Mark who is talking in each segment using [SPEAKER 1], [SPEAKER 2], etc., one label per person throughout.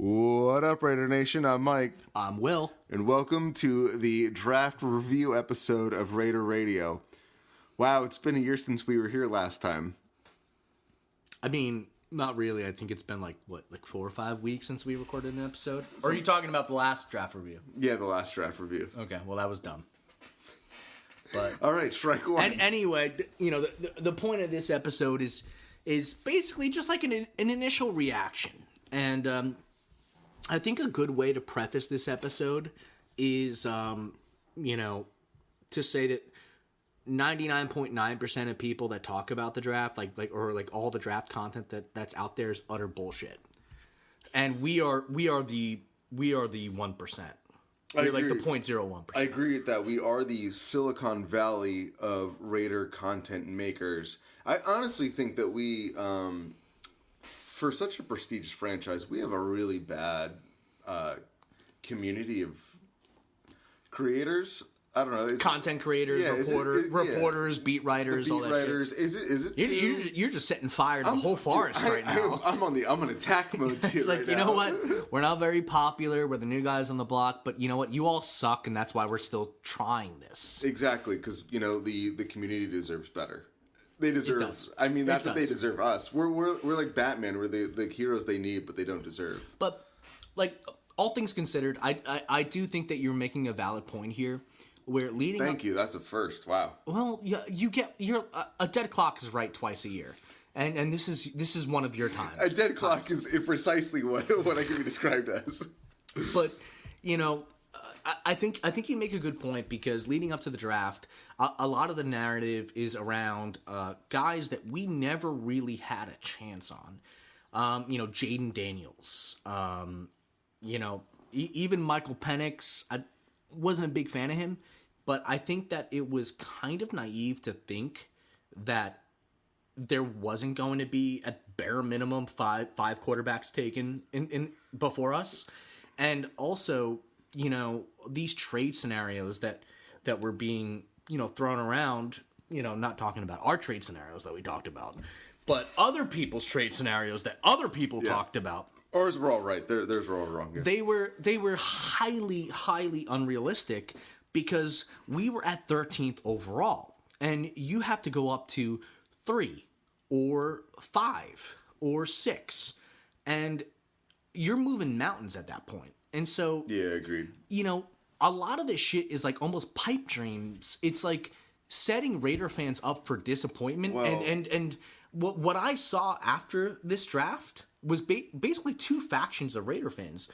[SPEAKER 1] What up, Raider Nation? I'm Mike.
[SPEAKER 2] I'm Will.
[SPEAKER 1] And welcome to the draft review episode of Raider Radio. Wow, it's been a year since we were here last time.
[SPEAKER 2] I mean, not really. I think it's been like 4 or 5 weeks since we recorded an episode? Or are you talking about the last draft review?
[SPEAKER 1] Yeah, the last draft review.
[SPEAKER 2] Okay, well, that was dumb. But
[SPEAKER 1] all right, strike one.
[SPEAKER 2] And anyway, you know, the point of this episode is basically just like an initial reaction. And I think a good way to preface this episode is, you know, to say that 99.9% of people that talk about the draft, like all the draft content that's out there is utter bullshit. And we are the 1%. We're like the 0.01%.
[SPEAKER 1] I agree with that. We are the Silicon Valley of Raider content makers. I honestly think that we, for such a prestigious franchise, we have a really bad community of creators. I don't know.
[SPEAKER 2] Content creators, reporters, beat writers, all that
[SPEAKER 1] writers.
[SPEAKER 2] Shit.
[SPEAKER 1] Is it?
[SPEAKER 2] You're just setting fire to the whole forest right now.
[SPEAKER 1] I'm on attack mode too.
[SPEAKER 2] It's like, you know what? We're not very popular. We're the new guys on the block, but you know what? You all suck, and that's why we're still trying this.
[SPEAKER 1] Exactly, because you know the community deserves better. They deserve. I mean, not that they deserve us. We're like Batman. We're the heroes they need, but they don't deserve.
[SPEAKER 2] But like all things considered, I do think that you're making a valid point here. Where leading
[SPEAKER 1] Thank you. That's a first. Wow.
[SPEAKER 2] Well, you're a dead clock is right twice a year, and this is one of your times.
[SPEAKER 1] A dead clock is precisely what I can be described as.
[SPEAKER 2] But you know, I think you make a good point because leading up to the draft, a lot of the narrative is around guys that we never really had a chance on. You know, Jaden Daniels. You know, even Michael Penix. I wasn't a big fan of him. But I think that it was kind of naive to think that there wasn't going to be at bare minimum five quarterbacks taken in before us, and also you know these trade scenarios that were being thrown around. You know, not talking about our trade scenarios that we talked about, but other people's trade scenarios that other people talked about.
[SPEAKER 1] Ours were all right. Theirs were all wrong. Yeah.
[SPEAKER 2] They were highly unrealistic. Because we were at 13th overall, and you have to go up to 3 or 5 or 6, and you're moving mountains at that point. And so,
[SPEAKER 1] yeah, agreed.
[SPEAKER 2] You know, a lot of this shit is like almost pipe dreams. It's like setting Raider fans up for disappointment. Well, and what I saw after this draft was basically two factions of Raider fans.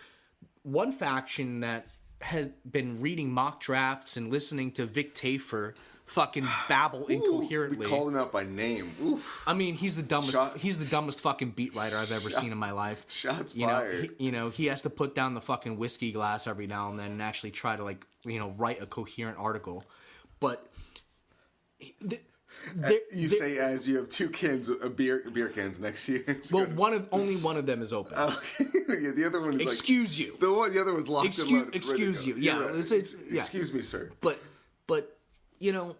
[SPEAKER 2] One faction that has been reading mock drafts and listening to Vic Tafer fucking babble incoherently.
[SPEAKER 1] We called him out by name. Oof.
[SPEAKER 2] I mean, he's the dumbest fucking beat writer I've ever seen in my life.
[SPEAKER 1] Shots fired.
[SPEAKER 2] He has to put down the fucking whiskey glass every now and then and actually try to write a coherent article. But
[SPEAKER 1] you say as you have 2 cans of beer cans next to you.
[SPEAKER 2] Well, only one of them is open.
[SPEAKER 1] Okay. Yeah, the other one is
[SPEAKER 2] excuse you.
[SPEAKER 1] The other one's locked and loaded.
[SPEAKER 2] Excuse you. Yeah. Right.
[SPEAKER 1] Excuse me, sir.
[SPEAKER 2] But you know,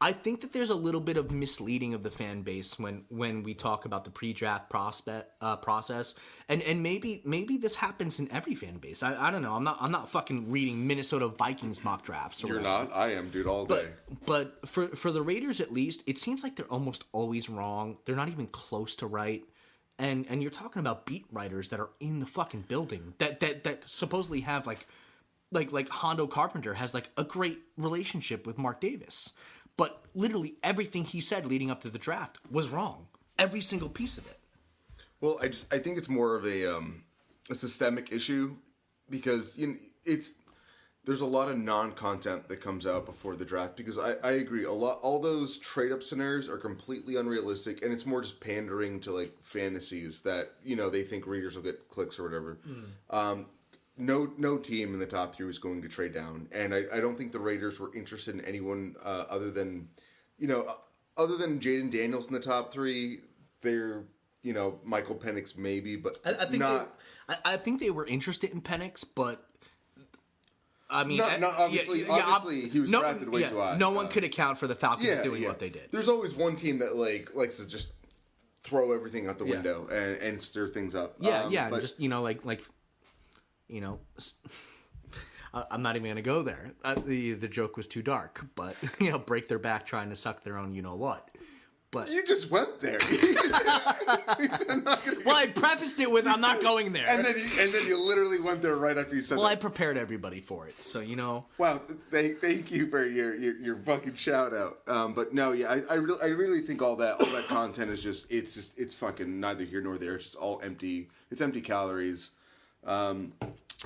[SPEAKER 2] I think that there's a little bit of misleading of the fan base when we talk about the pre-draft process, and maybe this happens in every fan base. I don't know. I'm not fucking reading Minnesota Vikings mock drafts.
[SPEAKER 1] You're not. I am, dude, all day.
[SPEAKER 2] But for the Raiders at least, it seems like they're almost always wrong. They're not even close to right. And you're talking about beat writers that are in the fucking building that supposedly have like Hondo Carpenter has like a great relationship with Mark Davis. But literally everything he said leading up to the draft was wrong. Every single piece of it.
[SPEAKER 1] Well, I think it's more of a systemic issue because there's a lot of non-content that comes out before the draft because I agree all those trade-up scenarios are completely unrealistic and it's more just pandering to like fantasies that they think readers will get clicks or whatever. No team in the top 3 was going to trade down, and I don't think the Raiders were interested in anyone other than Jaden Daniels in the top 3. They're Michael Penix maybe, but
[SPEAKER 2] I think they were interested in Penix, but I mean,
[SPEAKER 1] obviously he was drafted way too high.
[SPEAKER 2] No one could account for the Falcons doing what they did.
[SPEAKER 1] There's always one team that likes to just throw everything out the window and stir things up.
[SPEAKER 2] But just you know, I'm not even going to go there. The joke was too dark, but, you know, break their back trying to suck their own you-know-what. But
[SPEAKER 1] you just went there.
[SPEAKER 2] Well, I prefaced it with, I'm not going there.
[SPEAKER 1] And then you literally went there right after you said
[SPEAKER 2] Well,
[SPEAKER 1] that.
[SPEAKER 2] I prepared everybody for it, so, you know.
[SPEAKER 1] Wow, thank you for your fucking shout out. But no, yeah, I really think all that content is it's fucking neither here nor there. It's just all empty. It's empty calories.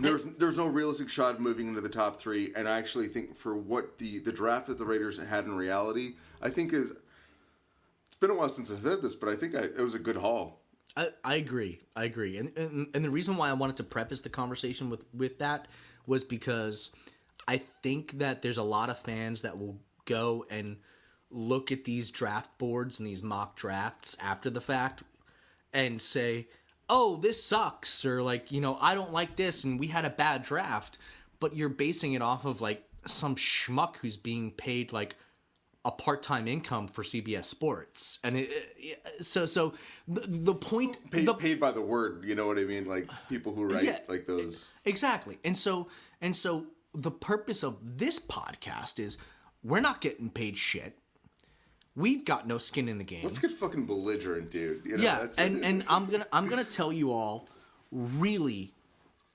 [SPEAKER 1] There's no realistic shot of moving into the top 3, and I actually think for what the draft that the Raiders had in reality, I think it's been a while since I said this, but I think it was a good haul.
[SPEAKER 2] I agree. And the reason why I wanted to preface the conversation with that was because I think that there's a lot of fans that will go and look at these draft boards and these mock drafts after the fact and say, oh, this sucks, or like, you know, I don't like this and we had a bad draft, but you're basing it off of like some schmuck who's being paid like a part-time income for CBS Sports. And so the point
[SPEAKER 1] paid by the word, you know what I mean? Like people who write like those.
[SPEAKER 2] Exactly. And so the purpose of this podcast is we're not getting paid shit. We've got no skin in the game.
[SPEAKER 1] Let's get fucking belligerent, dude. You know,
[SPEAKER 2] yeah, and I'm gonna tell you all really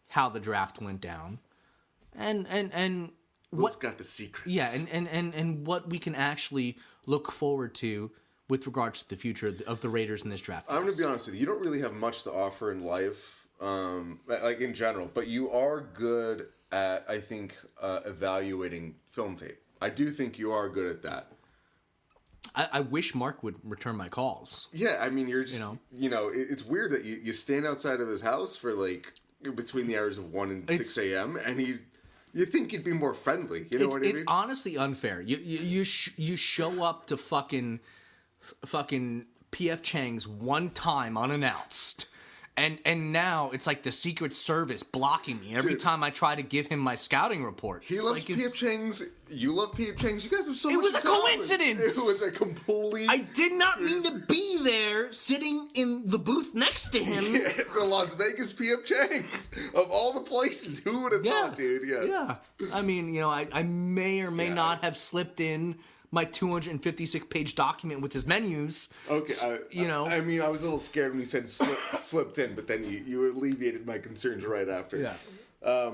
[SPEAKER 2] how the draft went down, and
[SPEAKER 1] what's got the secrets.
[SPEAKER 2] Yeah, and what we can actually look forward to with regards to the future of the Raiders in this draft class.
[SPEAKER 1] I'm gonna be honest with you. You don't really have much to offer in life, like in general, but you are good at, I think, evaluating film tape. I do think you are good at that.
[SPEAKER 2] I wish Mark would return my calls.
[SPEAKER 1] Yeah, I mean, you're just, you know, it's weird that you stand outside of his house for, like, between the hours of 1 and 6 a.m., and you think he'd be more friendly, you know what I mean?
[SPEAKER 2] It's honestly unfair. You show up to fucking P.F. Chang's one time unannounced, and now it's like the Secret Service blocking me every time I try to give him my scouting reports.
[SPEAKER 1] He loves P.F. Chang's. You love P.F. Chang's. You guys have so much.
[SPEAKER 2] It was a
[SPEAKER 1] common.
[SPEAKER 2] coincidence.
[SPEAKER 1] It was a complete.
[SPEAKER 2] I did not mean to be there, sitting in the booth next to him.
[SPEAKER 1] Yeah, the Las Vegas P.F. Chang's of all the places. Who would have thought, dude?
[SPEAKER 2] Yeah. I mean, you know, I may or may not have slipped in my 256-page document with his menus.
[SPEAKER 1] Okay,
[SPEAKER 2] you know.
[SPEAKER 1] I mean, I was a little scared when you said slipped in, but then you alleviated my concerns right after.
[SPEAKER 2] Yeah.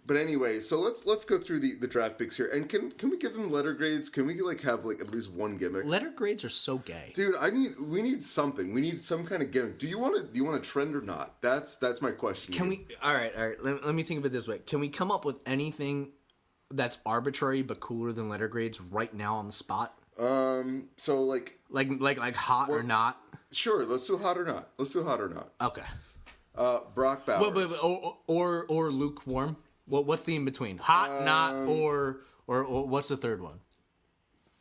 [SPEAKER 1] But anyway, so let's go through the draft picks here, and can we give them letter grades? Can we have like at least one gimmick?
[SPEAKER 2] Letter grades are so gay,
[SPEAKER 1] dude. We need something. We need some kind of gimmick. Do you want a trend or not? That's my question.
[SPEAKER 2] Can we? All right. Let me think of it this way. Can we come up with anything that's arbitrary but cooler than letter grades right now on the spot?
[SPEAKER 1] So like
[SPEAKER 2] hot or not?
[SPEAKER 1] Sure. Let's do hot or not.
[SPEAKER 2] Okay.
[SPEAKER 1] Brock Bowers.
[SPEAKER 2] Wait, or lukewarm. What's the in between? Hot, not, or what's the third one?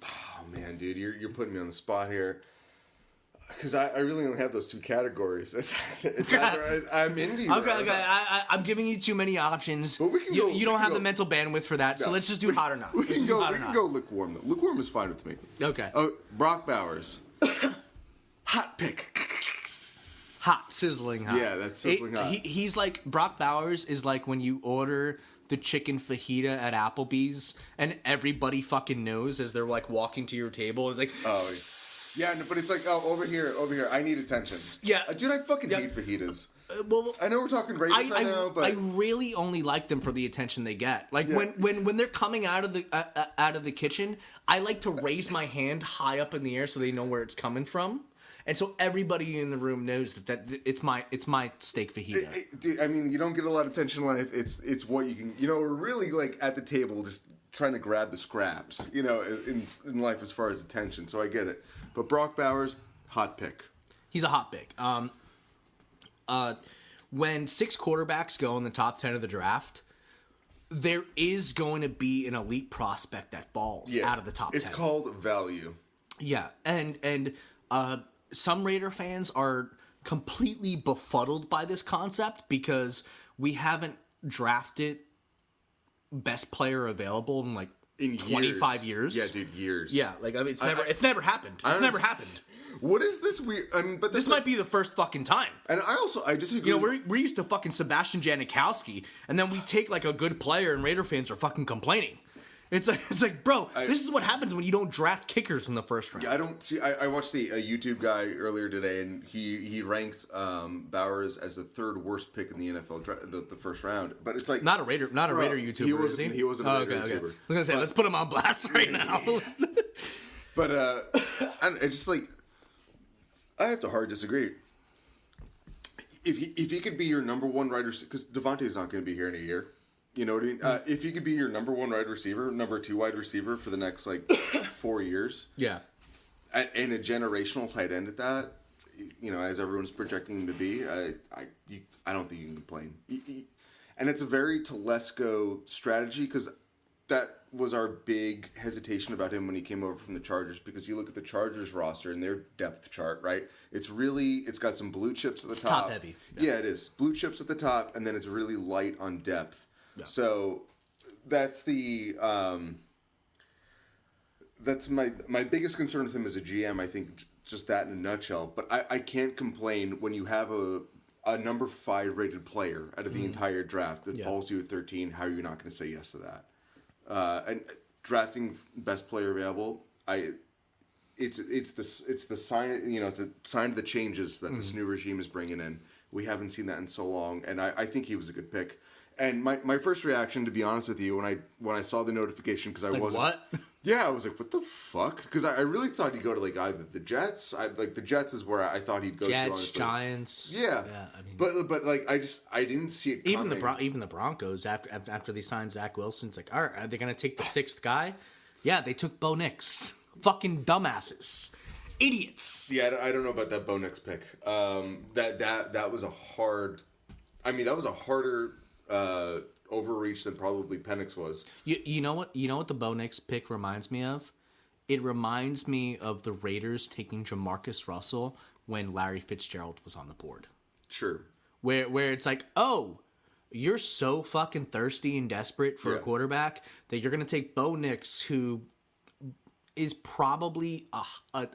[SPEAKER 1] Oh man, dude, you're putting me on the spot here. Because I really only have those two categories. It's either I'm indie.
[SPEAKER 2] Okay. I'm giving you too many options.
[SPEAKER 1] Well,
[SPEAKER 2] you don't have the mental bandwidth for that, so let's just do hot or not.
[SPEAKER 1] We can go lukewarm, though. Lukewarm is fine with me.
[SPEAKER 2] Okay.
[SPEAKER 1] Oh, Brock Bowers. Hot pick.
[SPEAKER 2] Hot, sizzling hot.
[SPEAKER 1] Yeah, that's sizzling hot.
[SPEAKER 2] He's like, Brock Bowers is like when you order the chicken fajita at Applebee's and everybody fucking knows as they're like walking to your table. It's like,
[SPEAKER 1] oh, yeah, no, but it's like, oh, over here, I need attention.
[SPEAKER 2] Yeah.
[SPEAKER 1] Dude, I fucking hate fajitas.
[SPEAKER 2] Well,
[SPEAKER 1] I know we're talking Raiders right now, but
[SPEAKER 2] I really only like them for the attention they get. Like when they're coming out of the kitchen, I like to raise my hand high up in the air so they know where it's coming from. And so everybody in the room knows that it's my steak fajita.
[SPEAKER 1] Dude, I mean, you don't get a lot of attention in life. It's what you can. You know, we're really like at the table just trying to grab the scraps. You know, in life as far as attention. So I get it. But Brock Bowers, hot pick.
[SPEAKER 2] He's a hot pick. When 6 quarterbacks go in the top 10 of the draft, there is going to be an elite prospect that falls out of the top 10.
[SPEAKER 1] It's called value.
[SPEAKER 2] Yeah, and some Raider fans are completely befuddled by this concept because we haven't drafted best player available in 25 years.
[SPEAKER 1] Yeah, dude, years.
[SPEAKER 2] Yeah, like I mean, it's never happened. It's never happened.
[SPEAKER 1] What is this weird? I mean, but
[SPEAKER 2] This might be the first fucking time.
[SPEAKER 1] And I disagree.
[SPEAKER 2] You know, we're used to fucking Sebastian Janikowski, and then we take like a good player, and Raider fans are fucking complaining. It's like, bro, this is what happens when you don't draft kickers in the first round.
[SPEAKER 1] I don't see. I watched a YouTube guy earlier today, and he ranks Bowers as the third worst pick in the NFL the first round. But it's like
[SPEAKER 2] not a Raider YouTuber.
[SPEAKER 1] He wasn't a Raider YouTuber.
[SPEAKER 2] Okay. I was gonna say, let's put him on blast right now.
[SPEAKER 1] But it's just like I have to hard disagree. If he could be your number one wide receiver, because Devontae's not going to be here in a year. You know what I mean? If he could be your number one wide receiver, number two wide receiver for the next 4 years,
[SPEAKER 2] yeah,
[SPEAKER 1] and a generational tight end at that, you know, as everyone's projecting him to be, I don't think you can complain. And it's a very Telesco strategy, because that was our big hesitation about him when he came over from the Chargers, because you look at the Chargers roster and their depth chart, right? It's got some blue chips at the top.
[SPEAKER 2] Top heavy.
[SPEAKER 1] Yeah, it is. Blue chips at the top, and then it's really light on depth. Yeah. So that's that's my biggest concern with him as a GM. I think just that in a nutshell. But I can't complain when you have a number 5 rated player out of the entire draft that falls you at 13. How are you not going to say yes to that? And drafting best player available, it's the sign. You know, it's a sign of the changes that this new regime is bringing in. We haven't seen that in so long, and I think he was a good pick. And my first reaction, to be honest with you, when I saw the notification, because I wasn't...
[SPEAKER 2] What?
[SPEAKER 1] Yeah, I was like, what the fuck? Because I really thought he'd go to either the Jets. The Jets is where I thought he'd go
[SPEAKER 2] Jets,
[SPEAKER 1] to, honestly.
[SPEAKER 2] Giants.
[SPEAKER 1] Yeah.
[SPEAKER 2] I mean,
[SPEAKER 1] but I didn't see it coming.
[SPEAKER 2] Even the Broncos, after they signed Zach Wilson, it's like, all right, are they going to take the 6th guy? Yeah, they took Bo Nix. Fucking dumbasses. Idiots.
[SPEAKER 1] Yeah, I don't know about that Bo Nix pick. That was a hard... I mean, that was a harder... overreach than probably Penix was.
[SPEAKER 2] You know what the Bo Nix pick reminds me of? It reminds me of the Raiders taking Jamarcus Russell when Larry Fitzgerald was on the board.
[SPEAKER 1] Sure.
[SPEAKER 2] Where it's like, oh, you're so fucking thirsty and desperate for a quarterback that you're gonna take Bo Nix, who is probably a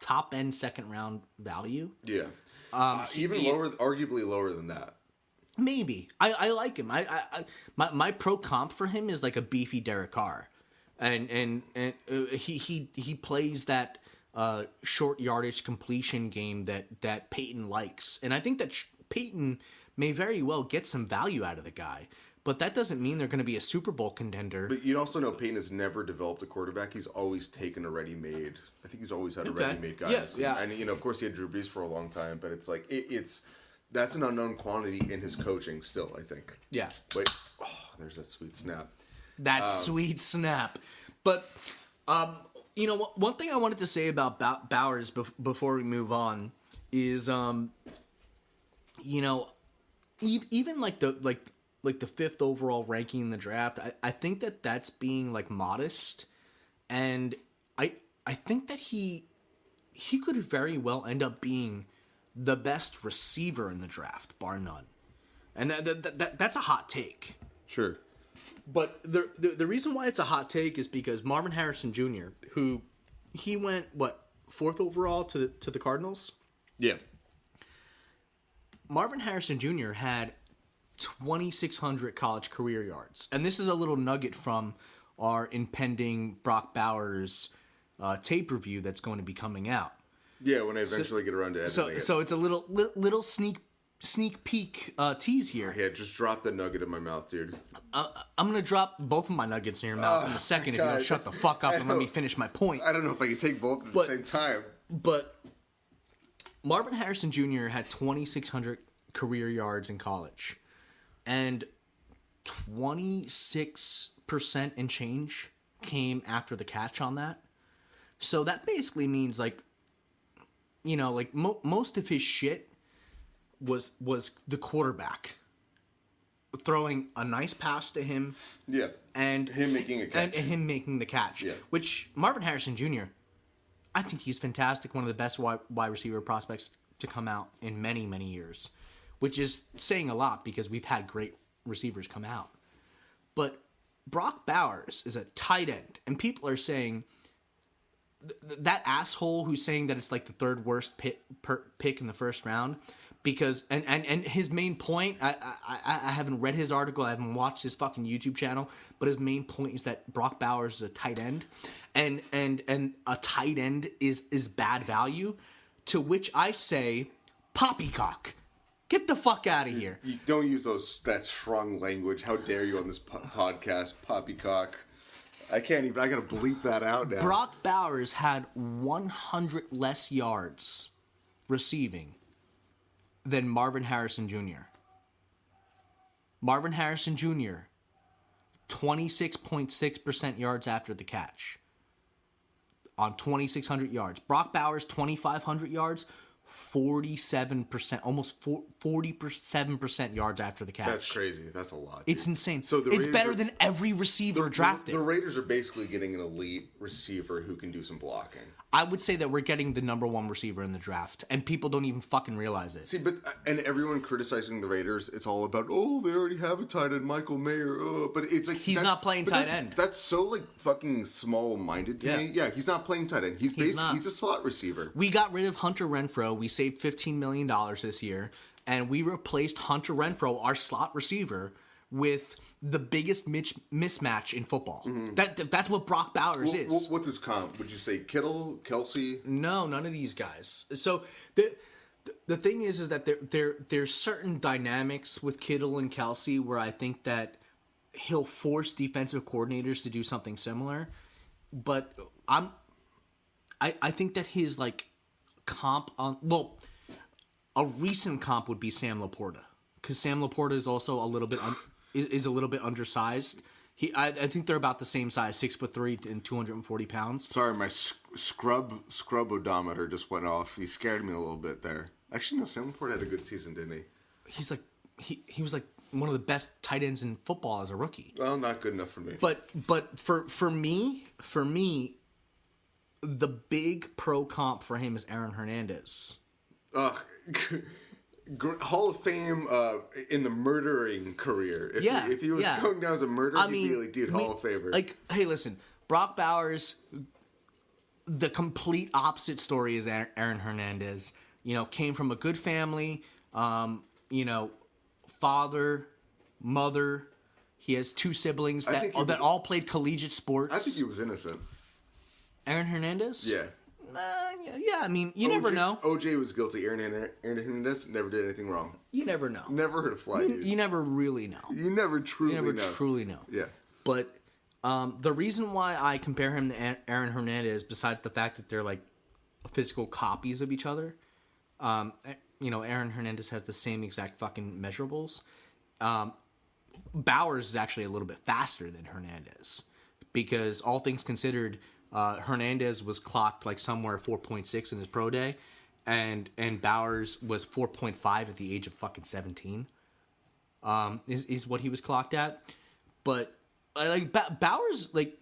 [SPEAKER 2] top end second round value.
[SPEAKER 1] Yeah. Arguably lower than that.
[SPEAKER 2] Maybe. I like him. My pro comp for him is like a beefy Derek Carr, and he plays that short yardage completion game that Peyton likes, and I think that Peyton may very well get some value out of the guy, but that doesn't mean they're going to be a Super Bowl contender.
[SPEAKER 1] But you also know Peyton has never developed a quarterback. He's always taken a ready-made. I think he's always had a ready-made guy.
[SPEAKER 2] Yeah.
[SPEAKER 1] And of course he had Drew Brees for a long time, but it's like it's. That's an unknown quantity in his coaching still, I think.
[SPEAKER 2] Yeah.
[SPEAKER 1] Wait. Oh, there's that sweet snap.
[SPEAKER 2] Sweet snap. But, one thing I wanted to say about Bowers before we move on is, even like the 5th overall ranking in the draft, I think that's being modest. And I think that he could very well end up being the best receiver in the draft, bar none. And that's a hot take.
[SPEAKER 1] Sure.
[SPEAKER 2] But the reason why it's a hot take is because Marvin Harrison Jr., who he went, 4th overall to the Cardinals?
[SPEAKER 1] Yeah.
[SPEAKER 2] Marvin Harrison Jr. had 2,600 college career yards. And this is a little nugget from our impending Brock Bowers tape review that's going to be coming out.
[SPEAKER 1] Yeah, when I eventually get around to editing it.
[SPEAKER 2] So it's a little sneak peek tease here.
[SPEAKER 1] Yeah, just drop the nugget in my mouth, dude.
[SPEAKER 2] I'm going to drop both of my nuggets in your mouth in a second if you don't shut the fuck up and let me finish my point.
[SPEAKER 1] I don't know if I can take both at the same time.
[SPEAKER 2] But Marvin Harrison Jr. had 2,600 career yards in college. And 26% and change came after the catch on that. So that basically means most of his shit was the quarterback throwing a nice pass to him.
[SPEAKER 1] Yeah.
[SPEAKER 2] And
[SPEAKER 1] him making a catch.
[SPEAKER 2] And him making the catch.
[SPEAKER 1] Yeah.
[SPEAKER 2] Which Marvin Harrison Jr., I think he's fantastic. One of the best wide receiver prospects to come out in many, many years. Which is saying a lot because we've had great receivers come out. But Brock Bowers is a tight end. And people are saying, that asshole who's saying that it's like the third worst pick in the first round, because and his main point, I haven't read his article, I haven't watched his fucking YouTube channel, but his main point is that Brock Bowers is a tight end, and a tight end is bad value, to which I say, poppycock. Get the fuck out of here.
[SPEAKER 1] You don't use that strong language. How dare you on this podcast, poppycock. I can't even. I gotta bleep that out now.
[SPEAKER 2] Brock Bowers had 100 less yards receiving than Marvin Harrison Jr. Marvin Harrison Jr., 26.6% yards after the catch on 2,600 yards. Brock Bowers, 2,500 yards, 47%, almost 47% yards after the catch.
[SPEAKER 1] That's crazy. That's a lot. Dude.
[SPEAKER 2] It's insane.
[SPEAKER 1] So
[SPEAKER 2] it's better than every receiver drafted.
[SPEAKER 1] The Raiders are basically getting an elite receiver who can do some blocking.
[SPEAKER 2] I would say that we're getting the number one receiver in the draft, and people don't even fucking realize it.
[SPEAKER 1] See, and everyone criticizing the Raiders, it's all about, oh, they already have a tight end, Michael Mayer. Oh, but it's like
[SPEAKER 2] he's not playing tight end.
[SPEAKER 1] That's so like fucking small-minded to me. Yeah, he's not playing tight end. He's a slot receiver.
[SPEAKER 2] We got rid of Hunter Renfrow. We saved $15 million this year, and we replaced Hunter Renfrow, our slot receiver, with the biggest mismatch in football. Mm-hmm. That's what Brock Bowers is.
[SPEAKER 1] What's his comp? Would you say Kittle, Kelsey?
[SPEAKER 2] No, none of these guys. So the thing is that there's certain dynamics with Kittle and Kelsey where I think that he'll force defensive coordinators to do something similar. But I think that his like comp on, well, a recent comp would be Sam Laporta, because Sam Laporta is also a little bit is a little bit undersized. I think they're about the same size, 6'3" and 240 pounds.
[SPEAKER 1] Sorry, my scrub odometer just went off. He scared me a little bit there. Actually, no, Sam Laporta had a good season, didn't he?
[SPEAKER 2] He's like he was like one of the best tight ends in football as a rookie.
[SPEAKER 1] Well, not good enough for me.
[SPEAKER 2] But for me, the big pro comp for him is Aaron Hernandez.
[SPEAKER 1] Hall of Fame in the murdering career. If he was going down as a murderer, he'd be like, dude, Hall of Famer.
[SPEAKER 2] Like, hey, listen, Brock Bowers, the complete opposite story is Aaron Hernandez. You know, came from a good family. You know, father, mother. He has two siblings that all played collegiate sports.
[SPEAKER 1] I think he was innocent.
[SPEAKER 2] Aaron Hernandez?
[SPEAKER 1] Yeah.
[SPEAKER 2] Yeah, I mean, you never know.
[SPEAKER 1] OJ was guilty. Aaron Hernandez never did anything wrong.
[SPEAKER 2] You never know.
[SPEAKER 1] Never hurt a fly, dude.
[SPEAKER 2] You never really know.
[SPEAKER 1] You never truly know. Yeah.
[SPEAKER 2] But the reason why I compare him to Aaron Hernandez, besides the fact that they're like physical copies of each other, you know, Aaron Hernandez has the same exact fucking measurables. Bowers is actually a little bit faster than Hernandez, because all things considered, Hernandez was clocked like somewhere 4.6 in his pro day, and Bowers was 4.5 at the age of fucking 17. Is what he was clocked at. But like Bowers, like,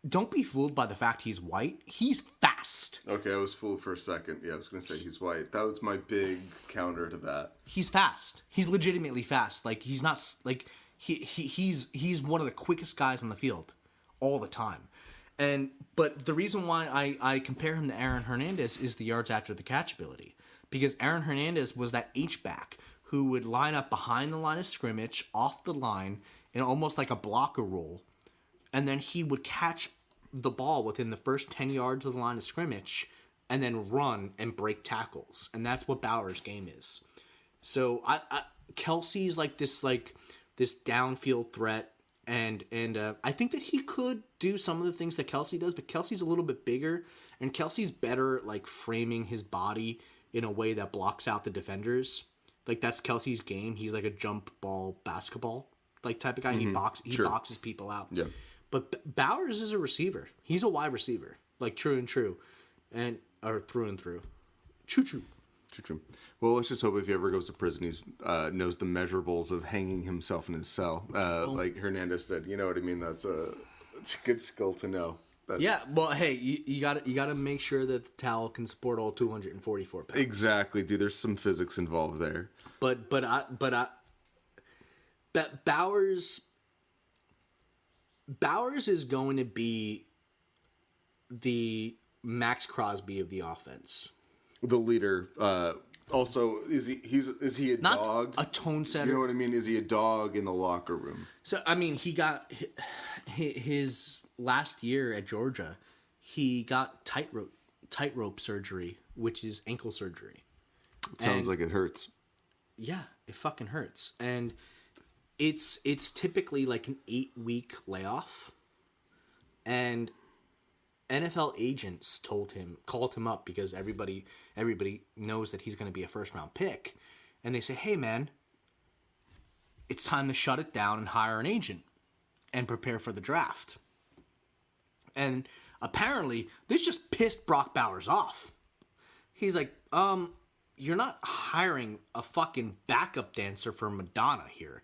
[SPEAKER 2] don't be fooled by the fact he's white. He's fast.
[SPEAKER 1] Okay, I was fooled for a second. Yeah, I was gonna say he's white. That was my big counter to that.
[SPEAKER 2] He's fast. He's legitimately fast. Like, he's not like he's one of the quickest guys on the field all the time. But the reason why I compare him to Aaron Hernandez is the yards after the catch ability. Because Aaron Hernandez was that H-back who would line up behind the line of scrimmage, off the line, in almost like a blocker role. And then he would catch the ball within the first 10 yards of the line of scrimmage and then run and break tackles. And that's what Bowers' game is. So Kelsey's like this downfield threat. And I think that he could do some of the things that Kelsey does, but Kelsey's a little bit bigger, and Kelsey's better at like framing his body in a way that blocks out the defenders. Like, that's Kelsey's game. He's like a jump ball basketball like type of guy. Mm-hmm. He boxes people out. Yeah. But Bowers is a receiver. He's a wide receiver, like true and true, or through and through. Choo.
[SPEAKER 1] Well, let's just hope if he ever goes to prison, he knows the measurables of hanging himself in his cell, like Hernandez did. You know what I mean? That's a good skill to know.
[SPEAKER 2] Yeah. Well, hey, you got to make sure that the towel can support all 244 pounds.
[SPEAKER 1] Exactly, dude. There's some physics involved there.
[SPEAKER 2] But Bowers is going to be the Max Crosby of the offense.
[SPEAKER 1] The leader. Also, is he a
[SPEAKER 2] Not
[SPEAKER 1] dog?
[SPEAKER 2] a tone setter.
[SPEAKER 1] You know what I mean? Is he a dog in the locker room?
[SPEAKER 2] So, I mean, he got his last year at Georgia, he got tightrope surgery, which is ankle surgery.
[SPEAKER 1] It sounds like it hurts.
[SPEAKER 2] Yeah, it fucking hurts. And it's typically like an 8-week layoff. And NFL agents called him up because everybody knows that he's going to be a first-round pick. And they say, hey, man, it's time to shut it down and hire an agent and prepare for the draft. And apparently, this just pissed Brock Bowers off. He's like, you're not hiring a fucking backup dancer for Madonna here.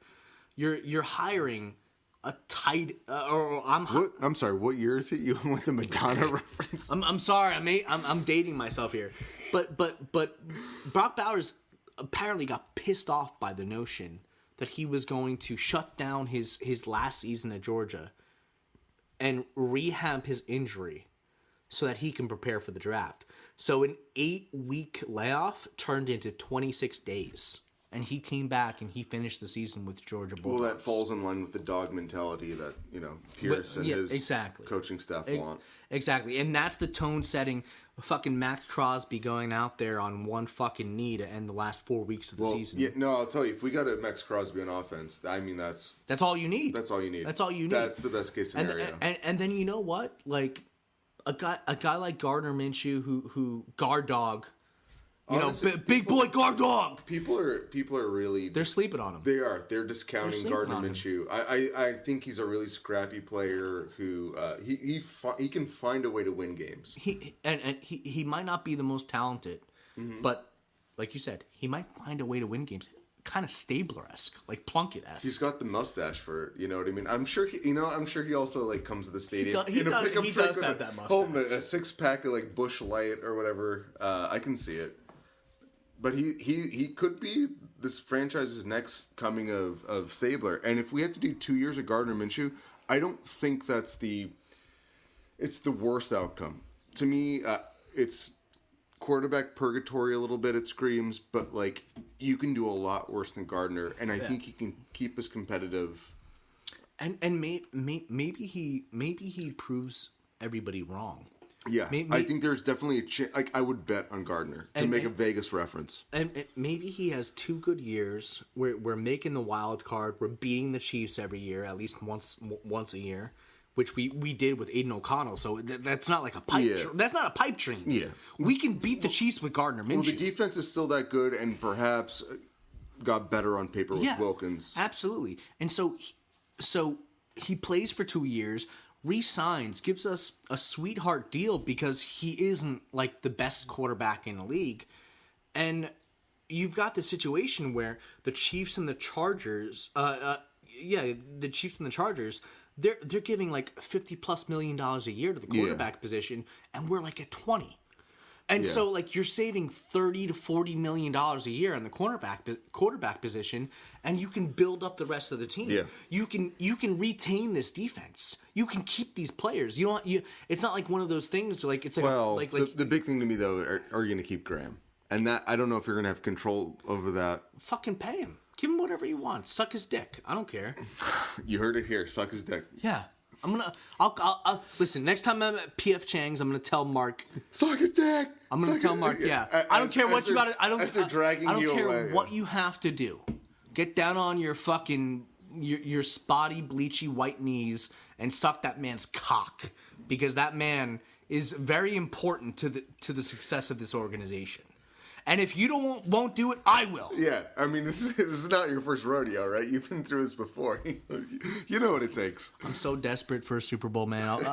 [SPEAKER 2] You're hiring a tight
[SPEAKER 1] I'm sorry. What year is it? You went with the Madonna reference?
[SPEAKER 2] I'm sorry. I'm dating myself here, but Brock Bowers apparently got pissed off by the notion that he was going to shut down his last season at Georgia and rehab his injury so that he can prepare for the draft. So an 8-week layoff turned into 26 days. And he came back and he finished the season with Georgia Bulldogs.
[SPEAKER 1] Well, that falls in line with the dog mentality that, Pierce and his coaching staff want.
[SPEAKER 2] Exactly. And that's the tone setting. Fucking Max Crosby going out there on one fucking knee to end the last 4 weeks of the season.
[SPEAKER 1] Yeah, no, I'll tell you, if we got a Max Crosby on offense, I mean, that's
[SPEAKER 2] all you need.
[SPEAKER 1] That's all you need.
[SPEAKER 2] That's all you need.
[SPEAKER 1] That's the best case scenario.
[SPEAKER 2] And then you know what? Like a guy like Gardner Minshew who guard dog. Honestly, big boy guard dog.
[SPEAKER 1] People are really...
[SPEAKER 2] They're sleeping on him.
[SPEAKER 1] They are. They're discounting Gardner Minshew. I think he's a really scrappy player who he can find a way to win games.
[SPEAKER 2] He might not be the most talented, but like you said, he might find a way to win games. Kind of Stabler-esque, like Plunkett-esque.
[SPEAKER 1] He's got the mustache for it, you know what I mean? I'm sure he also like comes to the stadium.
[SPEAKER 2] He does have that mustache.
[SPEAKER 1] Holding a 6-pack of like Bush Light or whatever. I can see it. But he could be this franchise's next coming of Stabler. And if we have to do 2 years of Gardner Minshew, I don't think it's the worst outcome. To me, it's quarterback purgatory a little bit, it screams, but like you can do a lot worse than Gardner, and I think he can keep us competitive.
[SPEAKER 2] And maybe he proves everybody wrong.
[SPEAKER 1] Yeah, I think there's definitely a chance. Like I would bet on Gardner to make a Vegas reference.
[SPEAKER 2] And maybe he has 2 good years. We're making the wild card. We're beating the Chiefs every year, at least once a year, which we did with Aiden O'Connell. So that's not like a pipe.
[SPEAKER 1] Yeah.
[SPEAKER 2] That's not a pipe dream.
[SPEAKER 1] Yeah,
[SPEAKER 2] we can beat the Chiefs with Gardner Minshew.
[SPEAKER 1] Well, the defense is still that good, and perhaps got better on paper with Wilkins.
[SPEAKER 2] Absolutely. And so he plays for 2 years. Resigns, gives us a sweetheart deal because he isn't like the best quarterback in the league. And you've got the situation where the Chiefs and the Chargers, the Chiefs and the Chargers, they're giving like $50+ million a year to the quarterback position, and we're like at 20. And so, like, you're saving $30 to $40 million a year on the quarterback position, and you can build up the rest of the team.
[SPEAKER 1] Yeah.
[SPEAKER 2] You can retain this defense. You can keep these players. It's not like one of those things like it's like
[SPEAKER 1] the big thing to me though, are you going to keep Graham? And that I don't know if you're going to have control over that.
[SPEAKER 2] Fucking pay him. Give him whatever you want. Suck his dick. I don't care.
[SPEAKER 1] You heard it here. Suck his dick.
[SPEAKER 2] Yeah. I'll listen. Next time I'm at PF Chang's, I'm gonna tell Mark.
[SPEAKER 1] Suck his dick.
[SPEAKER 2] I'm gonna tell Mark. Yeah. I don't care what you got. I don't care
[SPEAKER 1] away,
[SPEAKER 2] what you have to do. Get down on your fucking your spotty, bleachy white knees and suck that man's cock, because that man is very important to the success of this organization. And if you won't do it, I will.
[SPEAKER 1] Yeah, I mean, this is not your first rodeo, right? You've been through this before. You know what it takes.
[SPEAKER 2] I'm so desperate for a Super Bowl, man.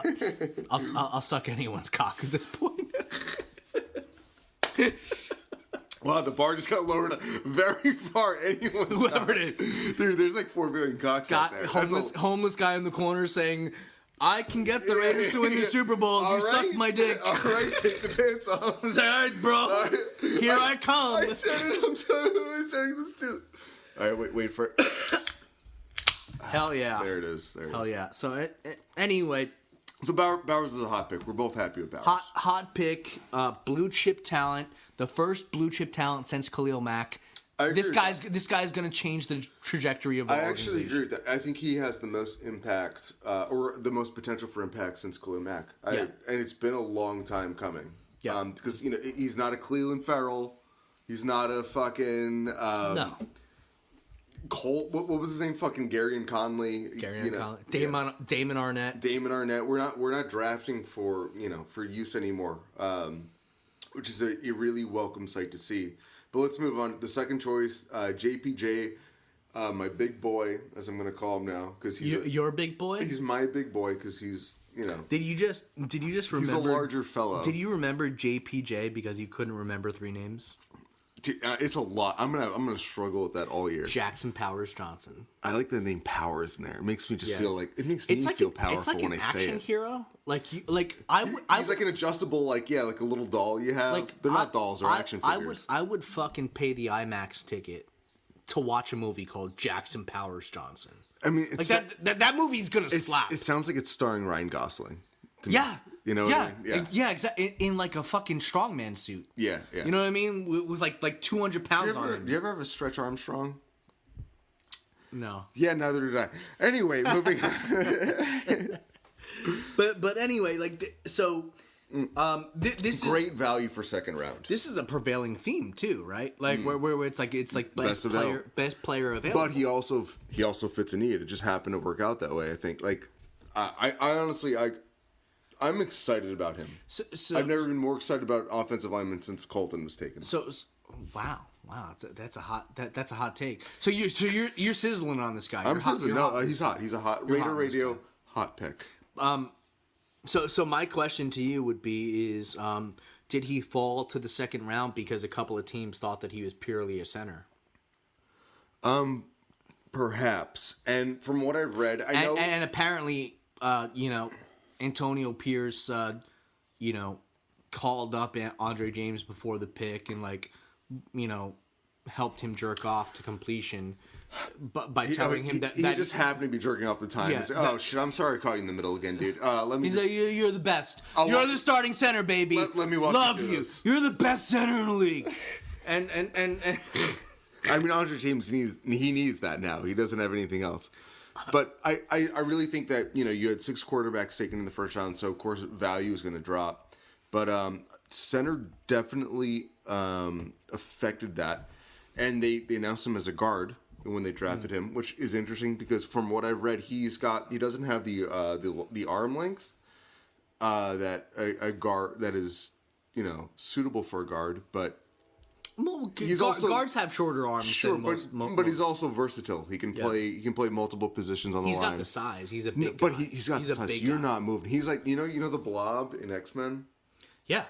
[SPEAKER 2] I'll suck anyone's cock at this point.
[SPEAKER 1] Wow, the bar just got lowered very far.
[SPEAKER 2] Whoever
[SPEAKER 1] cock.
[SPEAKER 2] It is.
[SPEAKER 1] Dude, there's like 4 billion cocks out there.
[SPEAKER 2] Homeless guy in the corner saying, I can get the Raiders to win the Super Bowl if you suck my dick.
[SPEAKER 1] All right, take the pants off.
[SPEAKER 2] All right, bro. All right. Here I come.
[SPEAKER 1] I said it. I'm saying this too. All right, wait for it.
[SPEAKER 2] Hell yeah.
[SPEAKER 1] There it is.
[SPEAKER 2] Hell yeah. So anyway,
[SPEAKER 1] So Bowers is a hot pick. We're both happy with Bowers.
[SPEAKER 2] Hot pick, blue chip talent, the first blue chip talent since Khalil Mack. This guy's going to change the trajectory of the organization.
[SPEAKER 1] Actually agree with that. I think he has the most impact, or the most potential for impact since Khalil Mack. And it's been a long time coming. Yeah. Because he's not a Cleveland Farrell. He's not a fucking
[SPEAKER 2] no.
[SPEAKER 1] Cole. What was his name? Fucking Gary and Conley.
[SPEAKER 2] Damon Arnett.
[SPEAKER 1] Damon Arnett. We're not drafting for use anymore, which is a really welcome sight to see. But let's move on. The second choice, JPJ, my big boy, as I'm going to call him now, because he's
[SPEAKER 2] your big boy.
[SPEAKER 1] He's my big boy because he's
[SPEAKER 2] Did you just remember?
[SPEAKER 1] He's a larger fellow.
[SPEAKER 2] Did you remember JPJ because you couldn't remember 3 names?
[SPEAKER 1] It's a lot. I'm gonna struggle with that all year.
[SPEAKER 2] Jackson Powers Johnson.
[SPEAKER 1] I like the name Powers in there. It makes me just feel like feel powerful when I say it.
[SPEAKER 2] It's like an action hero. He's
[SPEAKER 1] like an adjustable, like a little doll you have. They're not dolls; they're action figures.
[SPEAKER 2] I would fucking pay the IMAX ticket to watch a movie called Jackson Powers Johnson.
[SPEAKER 1] I mean, it's
[SPEAKER 2] that movie's gonna slap.
[SPEAKER 1] It sounds like it's starring Ryan Gosling.
[SPEAKER 2] Yeah.
[SPEAKER 1] You know what I mean?
[SPEAKER 2] Yeah, exactly. In like a fucking strongman suit.
[SPEAKER 1] Yeah.
[SPEAKER 2] You know what I mean? With like 200 pounds on him.
[SPEAKER 1] Do you ever have a Stretch Armstrong?
[SPEAKER 2] No.
[SPEAKER 1] Yeah, neither did I. Anyway, moving on.
[SPEAKER 2] But anyway, this
[SPEAKER 1] great is value for second round.
[SPEAKER 2] This is a prevailing theme too, right? Like where it's like best player available.
[SPEAKER 1] But he also fits a need. It just happened to work out that way. I think. Like, I honestly I'm excited about him. So I've never been more excited about offensive linemen since Colton was taken.
[SPEAKER 2] Wow, that's a hot take. So you're sizzling on this guy.
[SPEAKER 1] I'm sizzling. No, he's hot. He's a hot Raider Radio hot pick.
[SPEAKER 2] So my question to you would be is, did he fall to the second round because a couple of teams thought that he was purely a center?
[SPEAKER 1] Perhaps. And from what I've read, I know,
[SPEAKER 2] and apparently, Antonio Pierce, called up Andre James before the pick and helped him jerk off to completion, but by telling him that
[SPEAKER 1] he just happened to be jerking off the time. Yeah, shit! I'm sorry, I caught you in the middle again, dude.
[SPEAKER 2] He's like, you're the best. You're the starting center, baby.
[SPEAKER 1] Let me watch.
[SPEAKER 2] Love you. You're the best center in the league. And
[SPEAKER 1] I mean, Andre James needs that now. He doesn't have anything else. But I really think that, you had 6 quarterbacks taken in the first round, so of course value is going to drop. But center definitely affected that. And they announced him as a guard when they drafted him, which is interesting because from what I've read, he doesn't have the arm length that a guard that is, suitable for a guard, but
[SPEAKER 2] well, guards have shorter arms.
[SPEAKER 1] Sure, but he's also versatile. He can play. He can play multiple positions on the line.
[SPEAKER 2] He's got the size. He's a big.
[SPEAKER 1] But he's got the size. You're not moving. He's like the Blob in X-Men.
[SPEAKER 2] Yeah.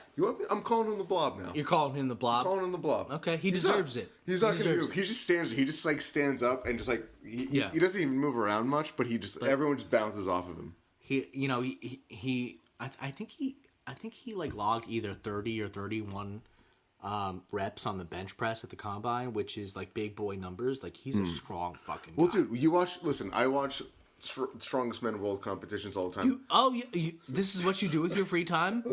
[SPEAKER 1] I'm calling him the Blob now.
[SPEAKER 2] You're calling him the Blob.
[SPEAKER 1] I'm calling him the Blob.
[SPEAKER 2] Okay, he deserves it.
[SPEAKER 1] He's not going to move. He just stands. He just stands up and just he doesn't even move around much. But everyone just bounces off of him.
[SPEAKER 2] I think he logged either 30 or 31. Reps on the bench press at the combine, which is like big boy numbers. Like he's a strong fucking guy.
[SPEAKER 1] Well, dude, I watch Strongest Men World competitions all the time.
[SPEAKER 2] This is what you do with your free time?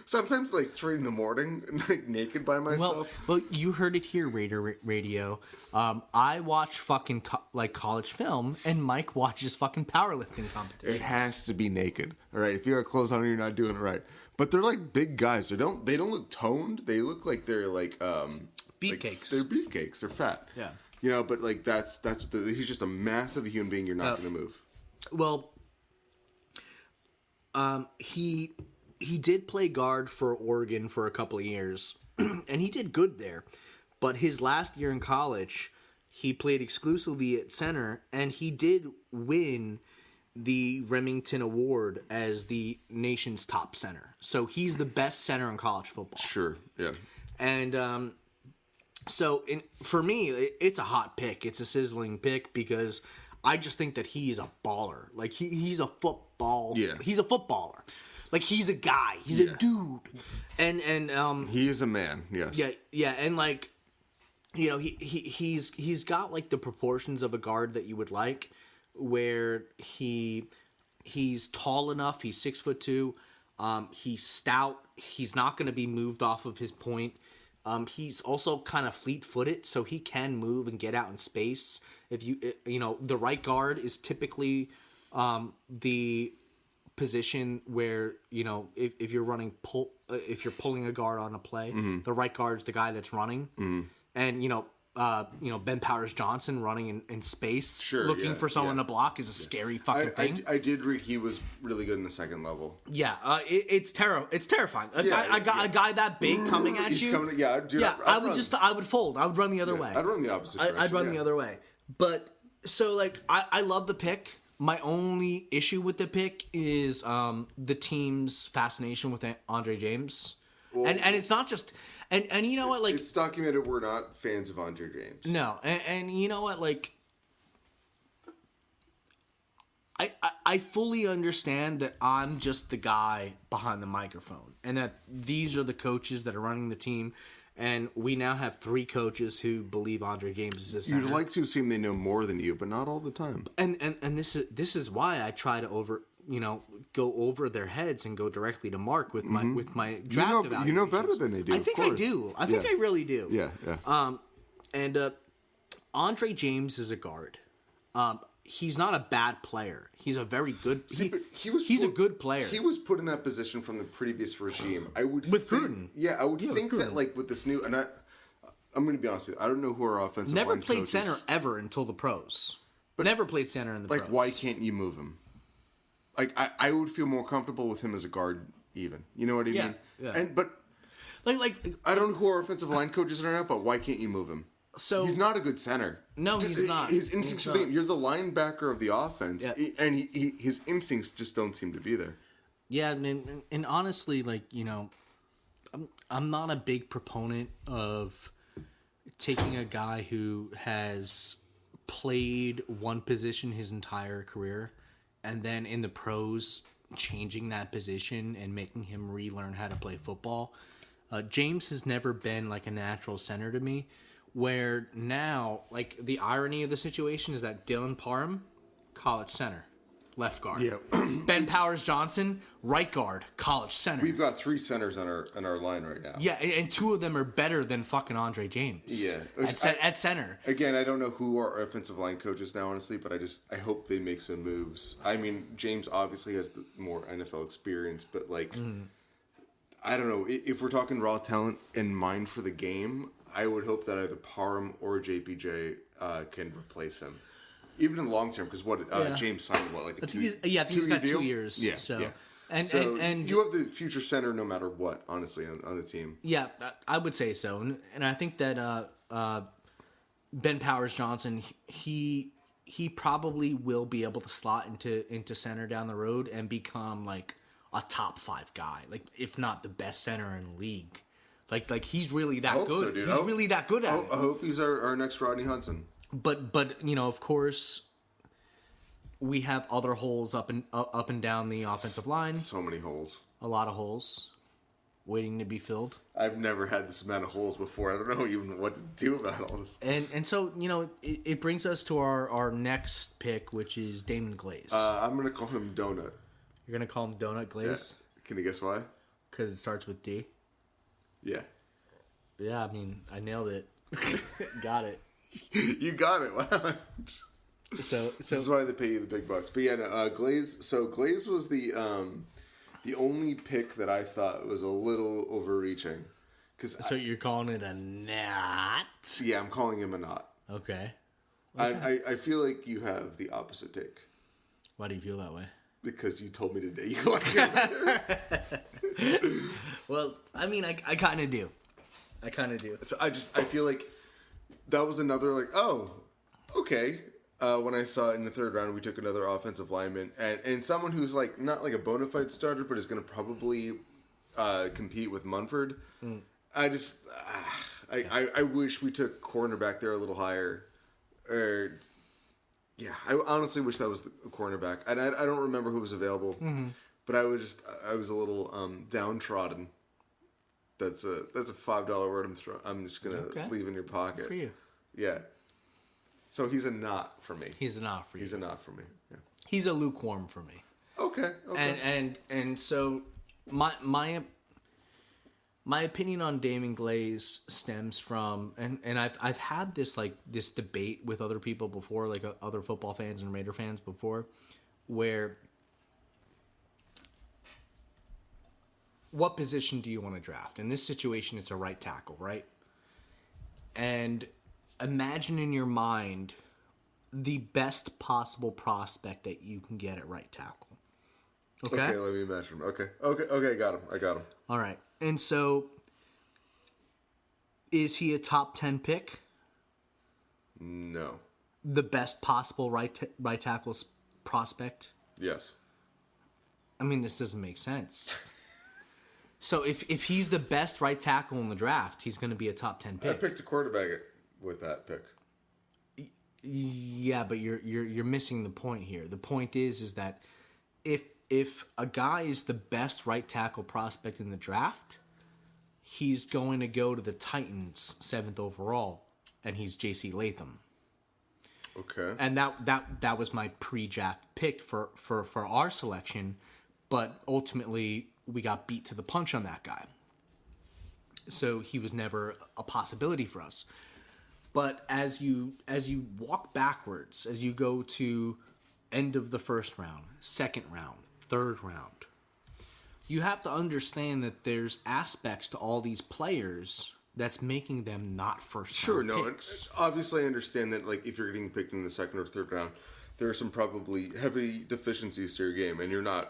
[SPEAKER 1] Sometimes 3 a.m, naked by myself.
[SPEAKER 2] Well, you heard it here, Raider Radio. I watch fucking college film, and Mike watches fucking powerlifting competitions.
[SPEAKER 1] It has to be naked. All right, if you got clothes on, you're not doing it right. But they're big guys. They don't look toned. They look like they're
[SPEAKER 2] beefcakes.
[SPEAKER 1] They're beefcakes. They're fat.
[SPEAKER 2] Yeah.
[SPEAKER 1] But he's just a massive human being. You're not going to move.
[SPEAKER 2] Well, he did play guard for Oregon for a couple of years, and he did good there. But his last year in college, he played exclusively at center, and he did win the Remington Award as the nation's top center. So he's the best center in college football.
[SPEAKER 1] Sure, yeah.
[SPEAKER 2] And for me, it's a hot pick. It's a sizzling pick because I just think that he is a baller. Like he's a football. Yeah. He's a footballer. Like he's a guy. He's a dude. And
[SPEAKER 1] he is a man. Yes.
[SPEAKER 2] Yeah. Yeah. And he's got the proportions of a guard that you would like, where he He's tall enough. He's 6'2". He's stout. He's not going to be moved off of his point. He's also kind of fleet-footed, so he can move and get out in space. If the right guard is typically the position where if you're running if you're pulling a guard on a play, the right guard is the guy that's running, and Ben Powers Johnson running in space, looking for someone to block is a scary fucking thing.
[SPEAKER 1] I did read he was really good in the second level.
[SPEAKER 2] Yeah, it's terrifying. A guy that big coming at you. I would fold. I would run the other way.
[SPEAKER 1] I'd run the opposite direction.
[SPEAKER 2] I'd run the other way. But so I love the pick. My only issue with the pick is the team's fascination with Andre James. Well, and it's not just and you know what, like,
[SPEAKER 1] it's documented we're not fans of Andre James.
[SPEAKER 2] No, and you know what, like, I fully understand that I'm just the guy behind the microphone, and that these are the coaches that are running the team, and we now have 3 coaches who believe Andre James is a center.
[SPEAKER 1] You'd like to assume they know more than you, but not all the time.
[SPEAKER 2] And this is why I try to go over their heads and go directly to Mark with my draft evaluations.
[SPEAKER 1] You know better than they do.
[SPEAKER 2] I think I do. I think I really do.
[SPEAKER 1] Yeah.
[SPEAKER 2] And Andre James is a guard. He's not a bad player. He's a very good. He's a good player.
[SPEAKER 1] He was put in that position from the previous regime. I would
[SPEAKER 2] with Gruden.
[SPEAKER 1] Yeah, I would think that, like, with this new, and I'm going to be honest with you. I don't know who our offensive
[SPEAKER 2] never
[SPEAKER 1] line
[SPEAKER 2] played
[SPEAKER 1] coaches.
[SPEAKER 2] Center ever until the pros. But never played center in the pros.
[SPEAKER 1] Like, why can't you move him? Like, I would feel more comfortable with him as a guard, even. You know what I mean?
[SPEAKER 2] Yeah.
[SPEAKER 1] But
[SPEAKER 2] like
[SPEAKER 1] I don't know who our offensive line coaches are now, but why can't you move him?
[SPEAKER 2] So
[SPEAKER 1] he's not a good center.
[SPEAKER 2] No, he's not.
[SPEAKER 1] His instincts for the game. You're the linebacker of the offense, and his instincts just don't seem to be there.
[SPEAKER 2] Yeah, and honestly, like, I'm not a big proponent of taking a guy who has played one position his entire career, and then in the pros changing that position and making him relearn how to play football. James has never been like a natural center to me. Where now, like, the irony of the situation is that Dylan Parham, college center, left guard.
[SPEAKER 1] Yeah.
[SPEAKER 2] Ben Powers Johnson, right guard, college center.
[SPEAKER 1] We've got 3 centers on our line right now.
[SPEAKER 2] Yeah, and 2 of them are better than fucking Andre James.
[SPEAKER 1] Yeah.
[SPEAKER 2] At center.
[SPEAKER 1] Again, I don't know who our offensive line coach is now, honestly, but I hope they make some moves. I mean, James obviously has the more NFL experience, but, like, I don't know. If we're talking raw talent in mind for the game, I would hope that either Parham or JPJ can replace him, even in the long term. Because James signed like a
[SPEAKER 2] he's got 2 years.
[SPEAKER 1] Yeah,
[SPEAKER 2] so.
[SPEAKER 1] Yeah. And you have the future center no matter what, honestly, on the team.
[SPEAKER 2] Yeah, I would say so, and I think that Ben Powers Johnson, he probably will be able to slot into center down the road and become like a top 5 guy, like if not the best center in the league. Like he's really that good.
[SPEAKER 1] So,
[SPEAKER 2] he's really that good at it.
[SPEAKER 1] I hope he's our next Rodney Hudson.
[SPEAKER 2] But of course, we have other holes up and down the offensive line.
[SPEAKER 1] So many holes.
[SPEAKER 2] A lot of holes waiting to be filled.
[SPEAKER 1] I've never had this amount of holes before. I don't know even what to do about all this.
[SPEAKER 2] And so, it brings us to our next pick, which is Damon Glaze.
[SPEAKER 1] I'm going to call him Donut.
[SPEAKER 2] You're going to call him Donut Glaze?
[SPEAKER 1] Yeah. Can you guess why?
[SPEAKER 2] Because it starts with D?
[SPEAKER 1] Yeah.
[SPEAKER 2] Yeah, I mean, I nailed it. Got it.
[SPEAKER 1] You got it. Wow.
[SPEAKER 2] So
[SPEAKER 1] this is why they pay you the big bucks. But yeah, no, Glaze. So Glaze was the only pick that I thought was a little overreaching.
[SPEAKER 2] So you're calling it a knot?
[SPEAKER 1] Yeah, I'm calling him a knot.
[SPEAKER 2] Okay.
[SPEAKER 1] I feel like you have the opposite take.
[SPEAKER 2] Why do you feel that way?
[SPEAKER 1] Because you told me today you like it.
[SPEAKER 2] Well, I mean, I kind of do.
[SPEAKER 1] So I feel like that was another, like, oh, okay. When I saw it in the 3rd round, we took another offensive lineman and someone who's like not like a bona fide starter, but is going to probably compete with Munford. I wish we took cornerback there a little higher. Yeah, I honestly wish that was the cornerback. And I don't remember who was available, but I was a little downtrodden. That's a $5 word I'm just gonna leave in your pocket.
[SPEAKER 2] For you.
[SPEAKER 1] Yeah. So he's a knot for me.
[SPEAKER 2] He's a knot for you.
[SPEAKER 1] He's a knot for me. Yeah.
[SPEAKER 2] He's a lukewarm for me.
[SPEAKER 1] Okay.
[SPEAKER 2] And so my opinion on Damon Glaze stems from, and I've had this debate with other people before, like other football fans and Raider fans before, where what position do you want to draft? In this situation, it's a right tackle, right? And imagine in your mind the best possible prospect that you can get at right tackle. Okay,
[SPEAKER 1] let me measure him. Okay, I got him.
[SPEAKER 2] All right. And so, is he a top 10 pick?
[SPEAKER 1] No.
[SPEAKER 2] The best possible right tackle prospect?
[SPEAKER 1] Yes.
[SPEAKER 2] I mean, this doesn't make sense. So if he's the best right tackle in the draft, he's going to be a top 10 pick.
[SPEAKER 1] I picked a quarterback with that pick.
[SPEAKER 2] Yeah, but you're missing the point here. The point is that if a guy is the best right tackle prospect in the draft, he's going to go to the Titans 7th overall, and he's J.C. Latham.
[SPEAKER 1] Okay.
[SPEAKER 2] And that was my pre-draft pick for our selection, but ultimately we got beat to the punch on that guy. So he was never a possibility for us. But as you walk backwards, as you go to end of the first round, second round, third round, you have to understand that there's aspects to all these players that's making them not first round picks.
[SPEAKER 1] And obviously I understand that, like, if you're getting picked in the second or third round, there are some probably heavy deficiencies to your game, and you're not.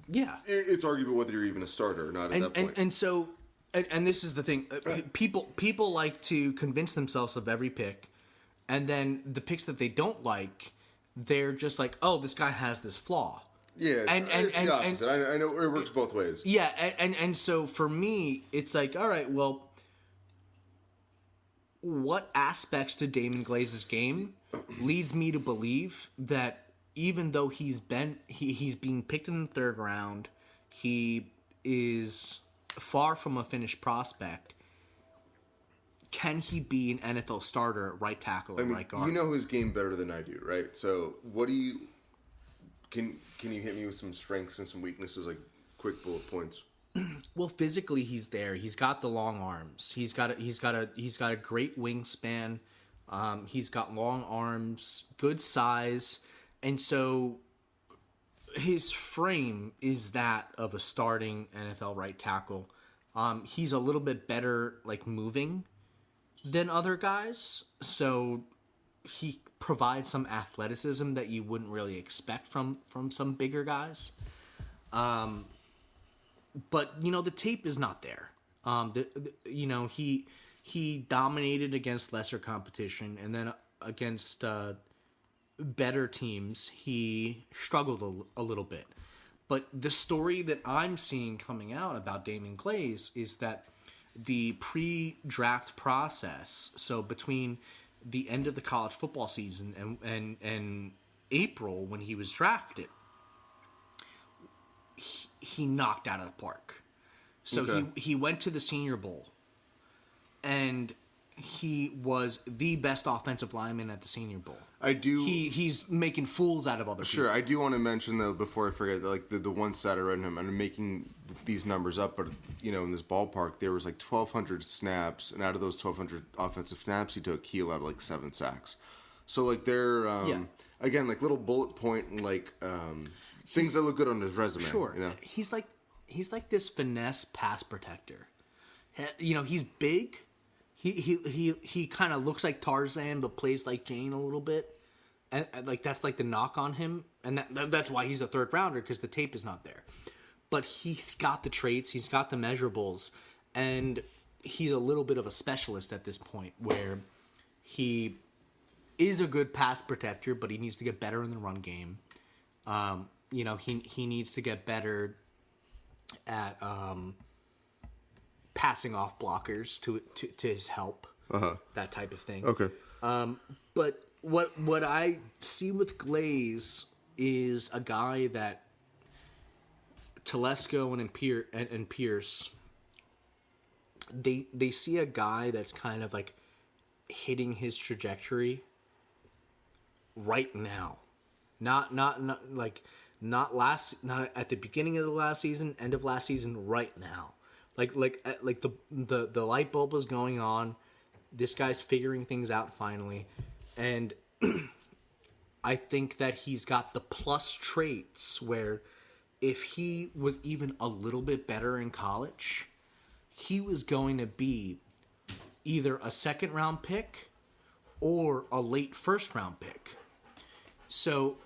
[SPEAKER 2] Yeah,
[SPEAKER 1] it's arguable whether you're even a starter or not at that point.
[SPEAKER 2] And so, and this is the thing: people like to convince themselves of every pick, and then the picks that they don't like, they're just like, oh, this guy has this flaw.
[SPEAKER 1] Yeah, it's the opposite. I know it works both ways.
[SPEAKER 2] Yeah, and so for me, it's like, all right, well, what aspects to Damon Glaze's game leads me to believe that even though he's being picked in the third round, he is far from a finished prospect. Can he be an NFL starter at right tackle or right guard?
[SPEAKER 1] You know his game better than I do, right? So what do you... Can you hit me with some strengths and some weaknesses, like quick bullet points?
[SPEAKER 2] Well, physically he's there. He's got the long arms. He's got a great wingspan. He's got long arms, good size, and so his frame is that of a starting NFL right tackle. He's a little bit better, like, moving than other guys, so he provides some athleticism that you wouldn't really expect from some bigger guys. But the tape is not there. He dominated against lesser competition, and then against better teams he struggled a little bit. But the story that I'm seeing coming out about Damon Glaze is that the pre-draft process, so between the end of the college football season and April when he was drafted, he knocked out of the park. So
[SPEAKER 1] okay.
[SPEAKER 2] he went to the Senior Bowl, and he was the best offensive lineman at the Senior Bowl. He's making fools out of other people.
[SPEAKER 1] Sure, I do want to mention, though, before I forget, like the one stat I read him, and I'm making these numbers up, but in this ballpark, there was like 1,200 snaps, and out of those 1,200 offensive snaps he took, he allowed like 7 sacks. So like they're again, like little bullet point and like things that look good on his resume.
[SPEAKER 2] Sure, he's like this finesse pass protector. He's big. He kind of looks like Tarzan, but plays like Jane a little bit, and like that's like the knock on him, and that's why he's a third rounder, because the tape is not there. But he's got the traits, he's got the measurables, and he's a little bit of a specialist at this point, where he is a good pass protector, but he needs to get better in the run game. He needs to get better at passing off blockers to his help, that type of thing.
[SPEAKER 1] Okay.
[SPEAKER 2] But what I see with Glaze is a guy that Telesco and Pierce, they see a guy that's kind of like hitting his trajectory right now, not not at the beginning of the last season, end of last season, right now. Like the light bulb is going on. This guy's figuring things out finally, and I think that he's got the plus traits where if he was even a little bit better in college, he was going to be either a second round pick or a late first round pick. So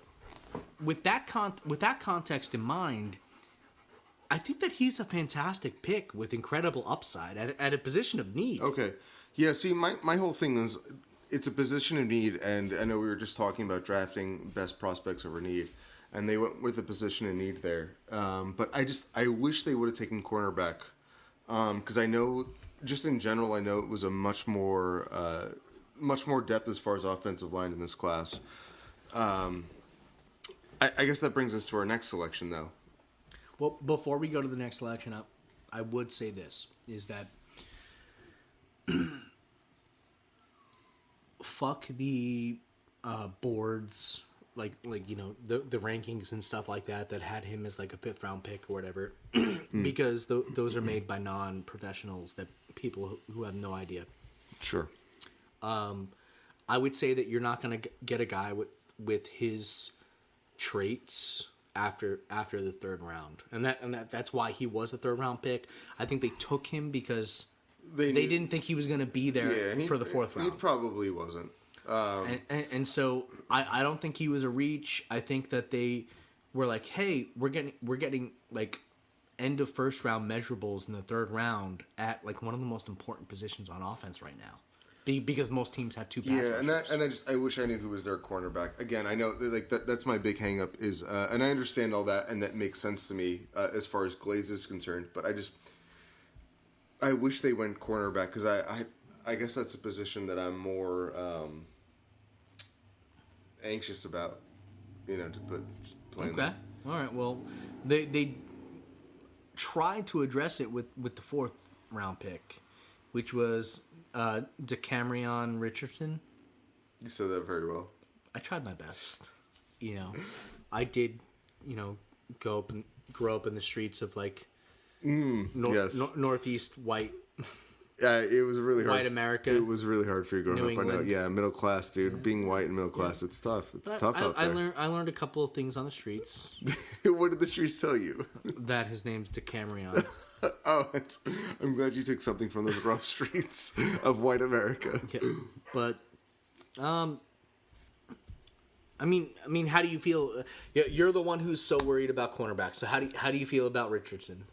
[SPEAKER 2] with that context in mind, I think that he's a fantastic pick with incredible upside at a position of need.
[SPEAKER 1] Okay. Yeah, see, my whole thing is it's a position of need, and I know we were just talking about drafting best prospects over need, and they went with a position of need there. But I wish they would have taken cornerback, because I know, just in general, I know it was a much more depth as far as offensive line in this class. I guess that brings us to our next selection, though.
[SPEAKER 2] Well, before we go to the next selection, I would say this, is that fuck the boards, like you know, the rankings and stuff like that had him as like a 5th round pick or whatever, because those are made by non-professionals, that people who have no idea.
[SPEAKER 1] Sure.
[SPEAKER 2] I would say that you're not going to get a guy with his traits after the 3rd round, and that's why he was the 3rd round pick. I think they took him because they didn't think he was going to be there for the 4th round.
[SPEAKER 1] He probably wasn't.
[SPEAKER 2] And so I don't think he was a reach. I think that they were like, hey, we're getting like end of 1st round measurables in the 3rd round at like one of the most important positions on offense right now. Because most teams have 2 pass rushers.
[SPEAKER 1] And I wish I knew who was their cornerback. Again, I know like that's my big hang up is, and I understand all that, and that makes sense to me as far as Glaze is concerned. But I wish they went cornerback, because I guess that's a position that I'm more anxious about, to put playing.
[SPEAKER 2] Okay, all right. Well, they tried to address it with the 4th round pick, which was DeCamerion Richardson.
[SPEAKER 1] You said that very well.
[SPEAKER 2] I tried my best. I did, grow up in the streets of like northeast white.
[SPEAKER 1] Yeah, it was really hard.
[SPEAKER 2] White America.
[SPEAKER 1] It was really hard for you growing
[SPEAKER 2] New
[SPEAKER 1] up.
[SPEAKER 2] England.
[SPEAKER 1] I know. Yeah, middle class, dude. Yeah. Being white and middle class, it's tough. It's tough out there.
[SPEAKER 2] I learned a couple of things on the streets.
[SPEAKER 1] What did the streets tell you?
[SPEAKER 2] That his name's DeCamerion.
[SPEAKER 1] Oh, I'm glad you took something from those rough streets of white America.
[SPEAKER 2] Yeah, but, I mean, how do you feel? You're the one who's so worried about cornerbacks. So how do you feel about Richardson?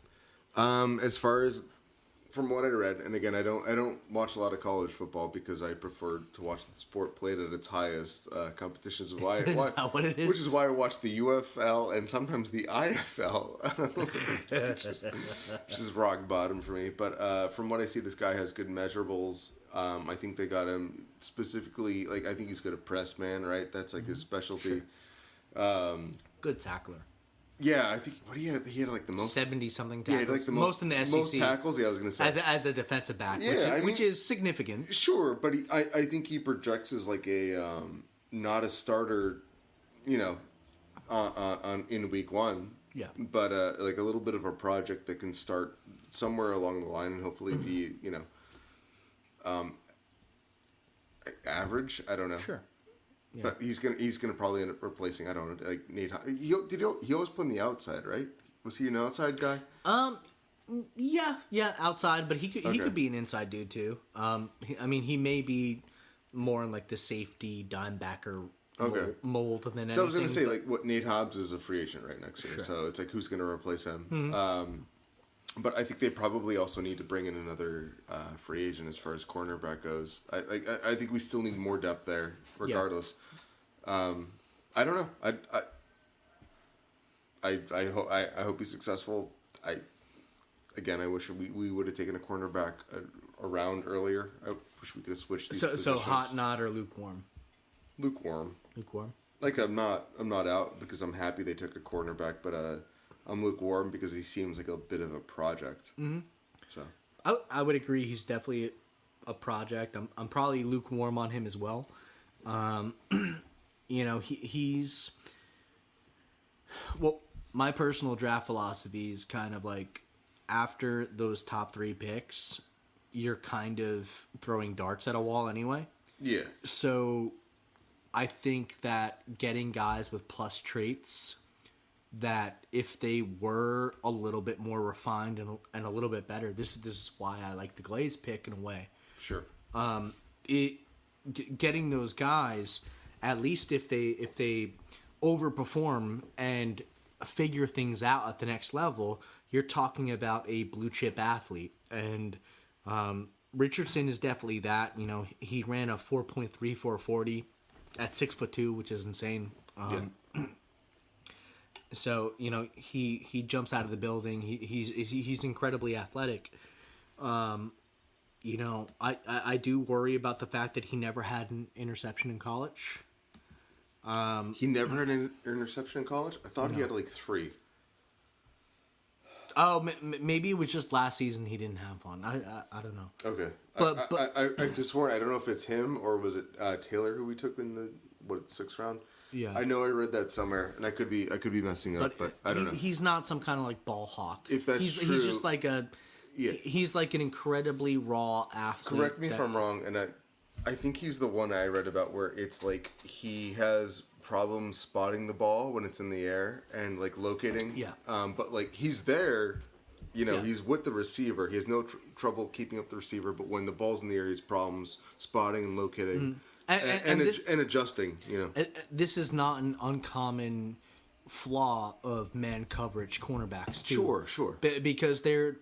[SPEAKER 1] As far as from what I read, and again, I don't watch a lot of college football because I prefer to watch the sport played at its highest competitions.
[SPEAKER 2] Is that what it is?
[SPEAKER 1] Which is why I watch the UFL and sometimes the IFL, which is rock bottom for me. But from what I see, this guy has good measurables. I think they got him specifically. Like, I think he's good at press man, right? That's like his specialty.
[SPEAKER 2] Good tackler.
[SPEAKER 1] Yeah, I think he had like the most
[SPEAKER 2] 70-something tackles.
[SPEAKER 1] Yeah, like the
[SPEAKER 2] most in the SEC.
[SPEAKER 1] Most tackles. Yeah, I was gonna say
[SPEAKER 2] as a defensive back.
[SPEAKER 1] Yeah,
[SPEAKER 2] which is significant.
[SPEAKER 1] Sure, but I think he projects as like a not a starter, on in week 1.
[SPEAKER 2] Yeah.
[SPEAKER 1] But like a little bit of a project that can start somewhere along the line and hopefully be average. I don't know.
[SPEAKER 2] Sure. Yeah.
[SPEAKER 1] But he's gonna probably end up replacing, I don't know, like Nate. He always play on the outside, right? Was he an outside guy?
[SPEAKER 2] Yeah, outside, but he could be an inside dude too. He may be more in like the safety linebacker mold than anything.
[SPEAKER 1] So I was gonna say, like, what Nate Hobbs is a free agent right next year,
[SPEAKER 2] sure.
[SPEAKER 1] So it's like who's gonna replace him?
[SPEAKER 2] Mm-hmm.
[SPEAKER 1] But I think they probably also need to bring in another free agent as far as cornerback goes. I think we still need more depth there, regardless. Yeah. I don't know. I hope he's successful. I wish we would have taken a cornerback around earlier. I wish we could have switched these positions.
[SPEAKER 2] So hot, not, or lukewarm?
[SPEAKER 1] Lukewarm. Like, I'm not out because I'm happy they took a cornerback, but I'm lukewarm because he seems like a bit of a project. Mm-hmm. So
[SPEAKER 2] I would agree. He's definitely a project. I'm probably lukewarm on him as well. He's Well, my personal draft philosophy is kind of like after those top 3 picks, you're kind of throwing darts at a wall anyway.
[SPEAKER 1] Yeah.
[SPEAKER 2] So I think that getting guys with plus traits that if they were a little bit more refined and a little bit better, this is why I like the Glaze pick in a way.
[SPEAKER 1] Sure.
[SPEAKER 2] Getting those guys, at least if they overperform and figure things out at the next level, you're talking about a blue chip athlete. And Richardson is definitely that. You know, he ran a 4.34 40 at 6'2", which is insane. So, you know, he jumps out of the building. He's incredibly athletic. You know, I do worry about the fact that he never had an interception in college.
[SPEAKER 1] He never had an interception in college? I thought he had like 3.
[SPEAKER 2] Oh, maybe it was just last season he didn't have one. I don't know.
[SPEAKER 1] Okay.
[SPEAKER 2] But
[SPEAKER 1] I just sworn, I don't know if it's him or was it Taylor who we took in the 6th round?
[SPEAKER 2] Yeah.
[SPEAKER 1] I know I read that somewhere, and I could be messing it up, but I don't know.
[SPEAKER 2] He's not some kind of like ball hawk.
[SPEAKER 1] If that's
[SPEAKER 2] he's
[SPEAKER 1] true,
[SPEAKER 2] just like he's like an incredibly raw athlete.
[SPEAKER 1] Correct me if I'm wrong, and I think he's the one I read about where it's like he has problems spotting the ball when it's in the air and like locating.
[SPEAKER 2] Yeah.
[SPEAKER 1] But like he's there, you know, he's with the receiver. He has no trouble keeping up the receiver, but when the ball's in the air, he has problems spotting and locating and adjusting. You know,
[SPEAKER 2] this is not an uncommon flaw of man coverage cornerbacks too.
[SPEAKER 1] Sure.
[SPEAKER 2] Because they're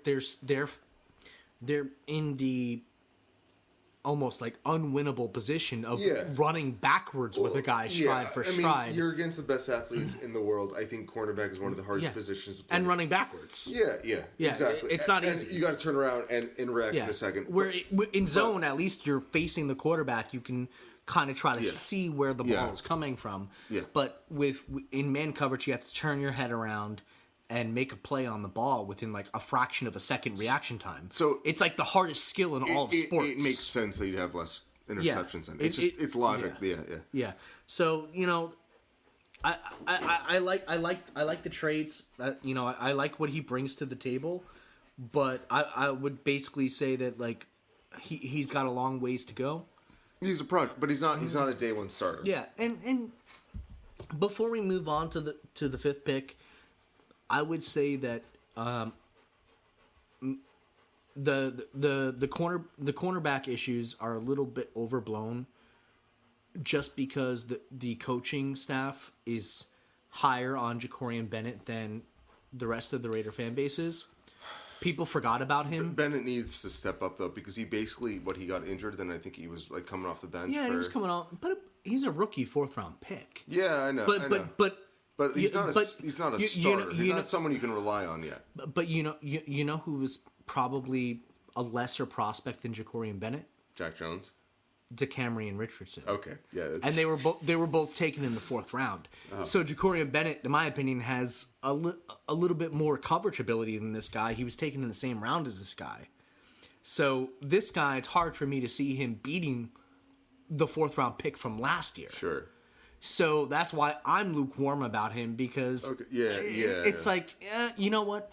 [SPEAKER 2] in the almost like unwinnable position of running backwards with a guy stride for stride.
[SPEAKER 1] Mean, you're against the best athletes in the world. I think cornerback is one of the hardest positions to play.
[SPEAKER 2] And running backwards.
[SPEAKER 1] Yeah, exactly.
[SPEAKER 2] It's not
[SPEAKER 1] and
[SPEAKER 2] easy.
[SPEAKER 1] You got to turn around and react in a second.
[SPEAKER 2] Where in zone, at least you're facing the quarterback. You can kind of try to see where the ball is coming from.
[SPEAKER 1] Yeah.
[SPEAKER 2] But in man coverage, you have to turn your head around and make a play on the ball within like a fraction of a second reaction time. So it's like the hardest skill in all of sports.
[SPEAKER 1] It makes sense that you have less interceptions. And it's logic. Yeah.
[SPEAKER 2] So, you know, I like the traits. You know, I like what he brings to the table, but I would basically say that like he's got a long ways to go.
[SPEAKER 1] He's a project, but he's not a day one starter.
[SPEAKER 2] Yeah, and before we move on to the 5th pick, I would say that the cornerback issues are a little bit overblown, just because the coaching staff is higher on Jacorian Bennett than the rest of the Raider fan bases. People forgot about him.
[SPEAKER 1] Bennett needs to step up though, because he basically he got injured. Then I think he was like coming off the bench.
[SPEAKER 2] Yeah, he was coming off, but he's a rookie 4th round pick.
[SPEAKER 1] Yeah, I know. But he's not a starter. He's not someone you can rely on yet.
[SPEAKER 2] But you know who was probably a lesser prospect than Jacorian Bennett?
[SPEAKER 1] Jack Jones.
[SPEAKER 2] DeCamerion Richardson.
[SPEAKER 1] Okay, yeah.
[SPEAKER 2] And they were both taken in the 4th round. Oh. So Jacorian Bennett, in my opinion, has a little bit more coverage ability than this guy. He was taken in the same round as this guy. So this guy, it's hard for me to see him beating the 4th round pick from last year.
[SPEAKER 1] Sure.
[SPEAKER 2] So that's why I'm lukewarm about him, because it's like, you know what?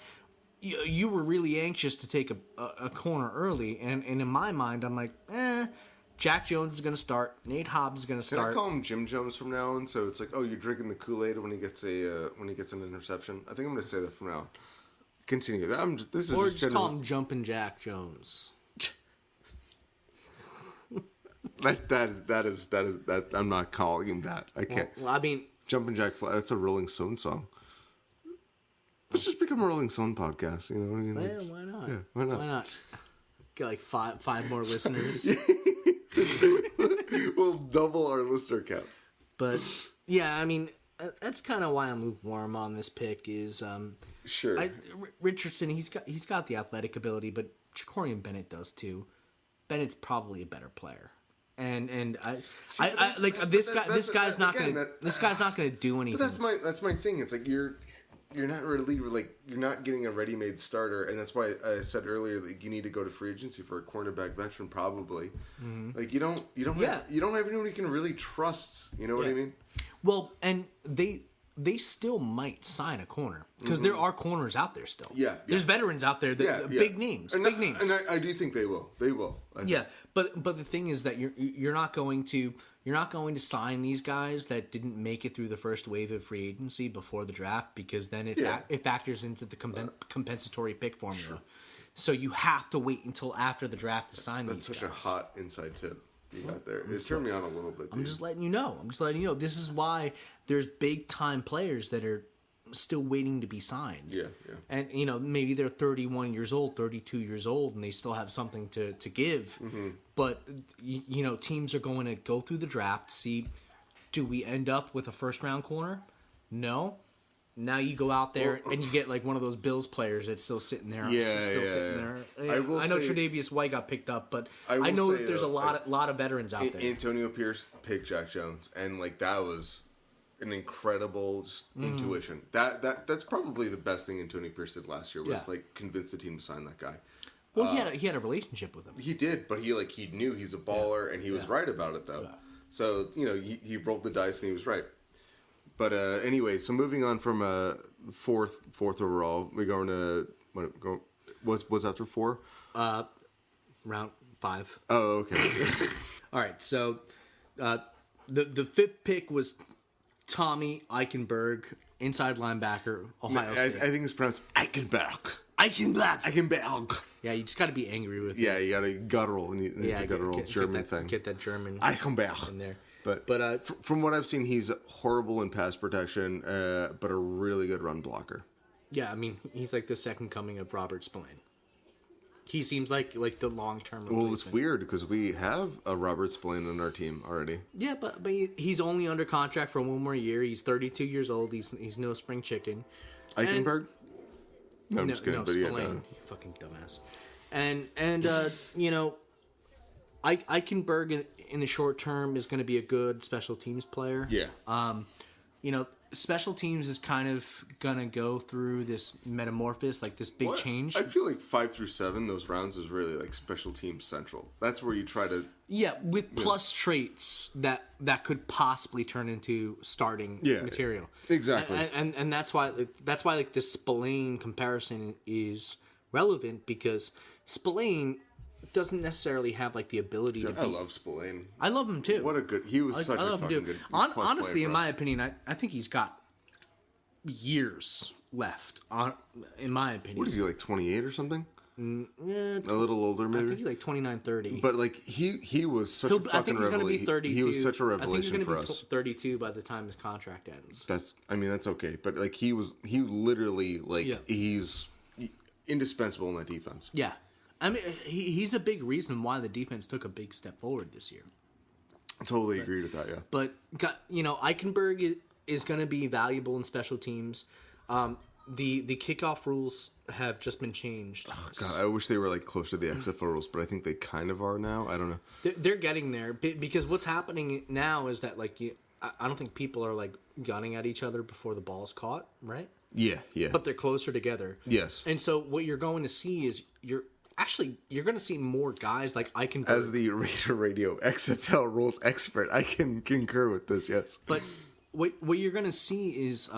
[SPEAKER 2] You were really anxious to take a corner early, and in my mind, I'm like, Jack Jones is going to start. Nate Hobbs is going to start.
[SPEAKER 1] Can I call him Jim Jones from now on? So it's like, oh, you're drinking the Kool-Aid when he gets an interception. I think I'm going to say that from now on. Continue. Just
[SPEAKER 2] call him Jumpin' Jack Jones.
[SPEAKER 1] That I'm not calling him that. I can't.
[SPEAKER 2] Well, I mean,
[SPEAKER 1] Jumpin' Jack Fly. That's a Rolling Stone song. Let's just become a Rolling Stone podcast. You know what I mean?
[SPEAKER 2] Yeah, why not?
[SPEAKER 1] Yeah, why not?
[SPEAKER 2] Why not? Get like five more listeners.
[SPEAKER 1] We'll double our listener count.
[SPEAKER 2] But yeah, I mean, that's kind of why I'm lukewarm on this pick. Is
[SPEAKER 1] sure
[SPEAKER 2] Richardson? He's got the athletic ability, but Jacorian Bennett does too. Bennett's probably a better player. And this guy's not gonna do anything.
[SPEAKER 1] But that's my thing. It's like you're not really you're not getting a ready-made starter, and that's why I said earlier that you need to go to free agency for a cornerback veteran probably. Mm-hmm. Like you don't have anyone you can really trust. You know what I mean?
[SPEAKER 2] Well, and they they still might sign a corner because there are corners out there still.
[SPEAKER 1] Yeah,
[SPEAKER 2] There's veterans out there that big names,
[SPEAKER 1] and
[SPEAKER 2] big names.
[SPEAKER 1] And I do think they will. They will.
[SPEAKER 2] Yeah, but the thing is that you're not going to sign these guys that didn't make it through the first wave of free agency before the draft, because then it factors into the compensatory pick formula. Sure. So you have to wait until after the draft to sign these guys.
[SPEAKER 1] That's such a hot inside tip you got there. It turned me on a little bit.
[SPEAKER 2] I'm just letting you know. This is why there's big time players that are still waiting to be signed.
[SPEAKER 1] Yeah.
[SPEAKER 2] And maybe they're 31 years old, 32 years old, and they still have something to give. Mm-hmm. But teams are going to go through the draft, see, do we end up with a first round corner? No. Now you go out there and you get like one of those Bills players that's still sitting there. Sitting there. I know Tre'Davious White got picked up, but I know that there's a lot of veterans out there.
[SPEAKER 1] Antonio Pierce picked Jack Jones, and like that was an incredible intuition. That's probably the best thing Antonio Pierce did last year was like convince the team to sign that guy.
[SPEAKER 2] Well, he had a relationship with him.
[SPEAKER 1] He did, but he knew he's a baller, and he was right about it though. Yeah. So he rolled the dice and he was right. But anyway, so moving on from fourth overall, we're going to was after 4?
[SPEAKER 2] Round 5.
[SPEAKER 1] Oh, okay.
[SPEAKER 2] All right, so the fifth pick was Tommy Eichenberg, inside linebacker, Ohio State.
[SPEAKER 1] I think it's pronounced Eichenberg.
[SPEAKER 2] Eichenberg. Yeah, you just got to be angry with it.
[SPEAKER 1] Yeah, you got to guttural, and it's a guttural German thing.
[SPEAKER 2] Get that German
[SPEAKER 1] Eichenberg
[SPEAKER 2] in there.
[SPEAKER 1] But from what I've seen, he's horrible in pass protection, but a really good run blocker.
[SPEAKER 2] Yeah, I mean, he's like the second coming of Robert Spillane. He seems like the long-term replacement.
[SPEAKER 1] Well, it's weird because we have a Robert Spillane on our team already.
[SPEAKER 2] Yeah, but he's only under contract for one more year. He's 32 years old. He's no spring chicken.
[SPEAKER 1] Eichenberg? No, I'm just kidding. But
[SPEAKER 2] Spillane, you fucking dumbass. And Eichenberg in the short term is going to be a good special teams player.
[SPEAKER 1] Yeah.
[SPEAKER 2] Special teams is kind of going to go through this metamorphosis, like this big change.
[SPEAKER 1] I feel like 5 through 7, those rounds is really like special teams central. That's where you try to...
[SPEAKER 2] Yeah, with plus traits that could possibly turn into starting material.
[SPEAKER 1] Exactly.
[SPEAKER 2] And that's why like the Spillane comparison is relevant, because Spillane doesn't necessarily have like the ability to.
[SPEAKER 1] I love Spillane.
[SPEAKER 2] I love him too.
[SPEAKER 1] What a good. He was such a fucking good.
[SPEAKER 2] Honestly, in my opinion, I think he's got years left. In my opinion,
[SPEAKER 1] what is he, like 28 or something? A little older, maybe.
[SPEAKER 2] I think he's like 29, 30.
[SPEAKER 1] But like he was such a fucking revelation. I think he's going to be 32. He was such a revelation for us. I think he's going to be
[SPEAKER 2] 32 by the time his contract ends.
[SPEAKER 1] That's okay. But like he literally like he's indispensable in that defense.
[SPEAKER 2] Yeah. I mean, he's a big reason why the defense took a big step forward this year.
[SPEAKER 1] I totally agree with that, yeah.
[SPEAKER 2] But, Eichenberg is going to be valuable in special teams. The kickoff rules have just been changed.
[SPEAKER 1] Oh, God, I wish they were like close to the XFL rules, but I think they kind of are now. I don't know.
[SPEAKER 2] They're getting there, because what's happening now is that I don't think people are like gunning at each other before the ball's caught, right?
[SPEAKER 1] Yeah.
[SPEAKER 2] But they're closer together.
[SPEAKER 1] Yes.
[SPEAKER 2] And so what you're going to see is you're going to see more guys like Eichenberg.
[SPEAKER 1] As the Raider Radio XFL rules expert, I can concur with this, yes.
[SPEAKER 2] But what you're going to see is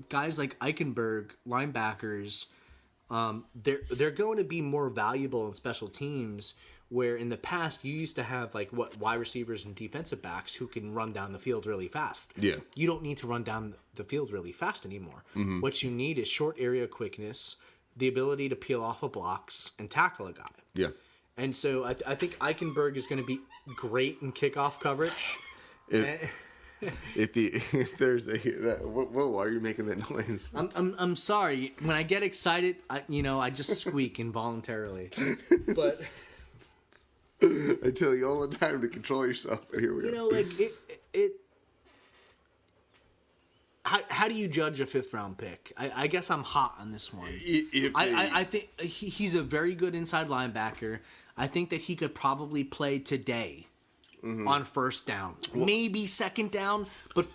[SPEAKER 2] guys like Eichenberg, linebackers, they're going to be more valuable in special teams, where in the past you used to have wide receivers and defensive backs who can run down the field really fast.
[SPEAKER 1] Yeah.
[SPEAKER 2] You don't need to run down the field really fast anymore. Mm-hmm. What you need is short area quickness, the ability to peel off of blocks and tackle a guy.
[SPEAKER 1] Yeah.
[SPEAKER 2] And so I think Eichenberg is going to be great in kickoff coverage.
[SPEAKER 1] If there's whoa, why are you making that noise?
[SPEAKER 2] I'm sorry. When I get excited, I just squeak involuntarily. But
[SPEAKER 1] I tell you all the time to control yourself. But here we go.
[SPEAKER 2] How do you judge a 5th round pick? I guess I'm hot on this one. I think he's a very good inside linebacker. I think that he could probably play today on first down, maybe second down, but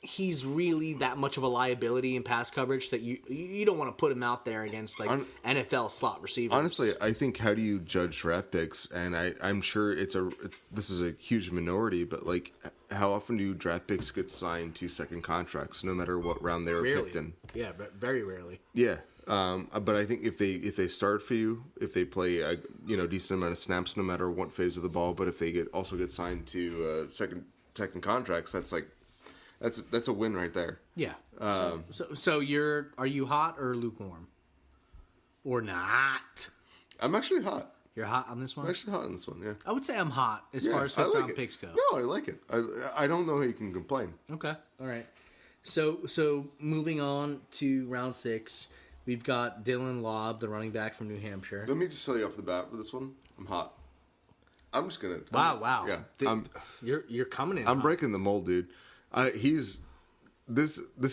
[SPEAKER 2] he's really that much of a liability in pass coverage that you don't want to put him out there against like NFL slot receivers.
[SPEAKER 1] Honestly, I think how do you judge draft picks? And I'm sure this is a huge minority, but like how often do draft picks get signed to second contracts, no matter what round they were picked in?
[SPEAKER 2] Yeah, but very rarely.
[SPEAKER 1] Yeah. But I think if they start for you, if they play a decent amount of snaps, no matter what phase of the ball, but if they also get signed to second contracts, that's a win right there.
[SPEAKER 2] Yeah. So are you hot or lukewarm, or not?
[SPEAKER 1] I'm actually hot.
[SPEAKER 2] You're hot on this one.
[SPEAKER 1] I'm actually hot on this one. Yeah.
[SPEAKER 2] I would say I'm hot as far as fifth round picks go.
[SPEAKER 1] No, I like it. I don't know how you can complain.
[SPEAKER 2] Okay. All right. So moving on to round 6. We've got Dylan Lobb, the running back from New Hampshire.
[SPEAKER 1] Let me just tell you off the bat with this one, I'm hot. I'm just gonna.
[SPEAKER 2] Wow.
[SPEAKER 1] Yeah.
[SPEAKER 2] You're coming in.
[SPEAKER 1] I'm
[SPEAKER 2] hot.
[SPEAKER 1] breaking the mold, dude. This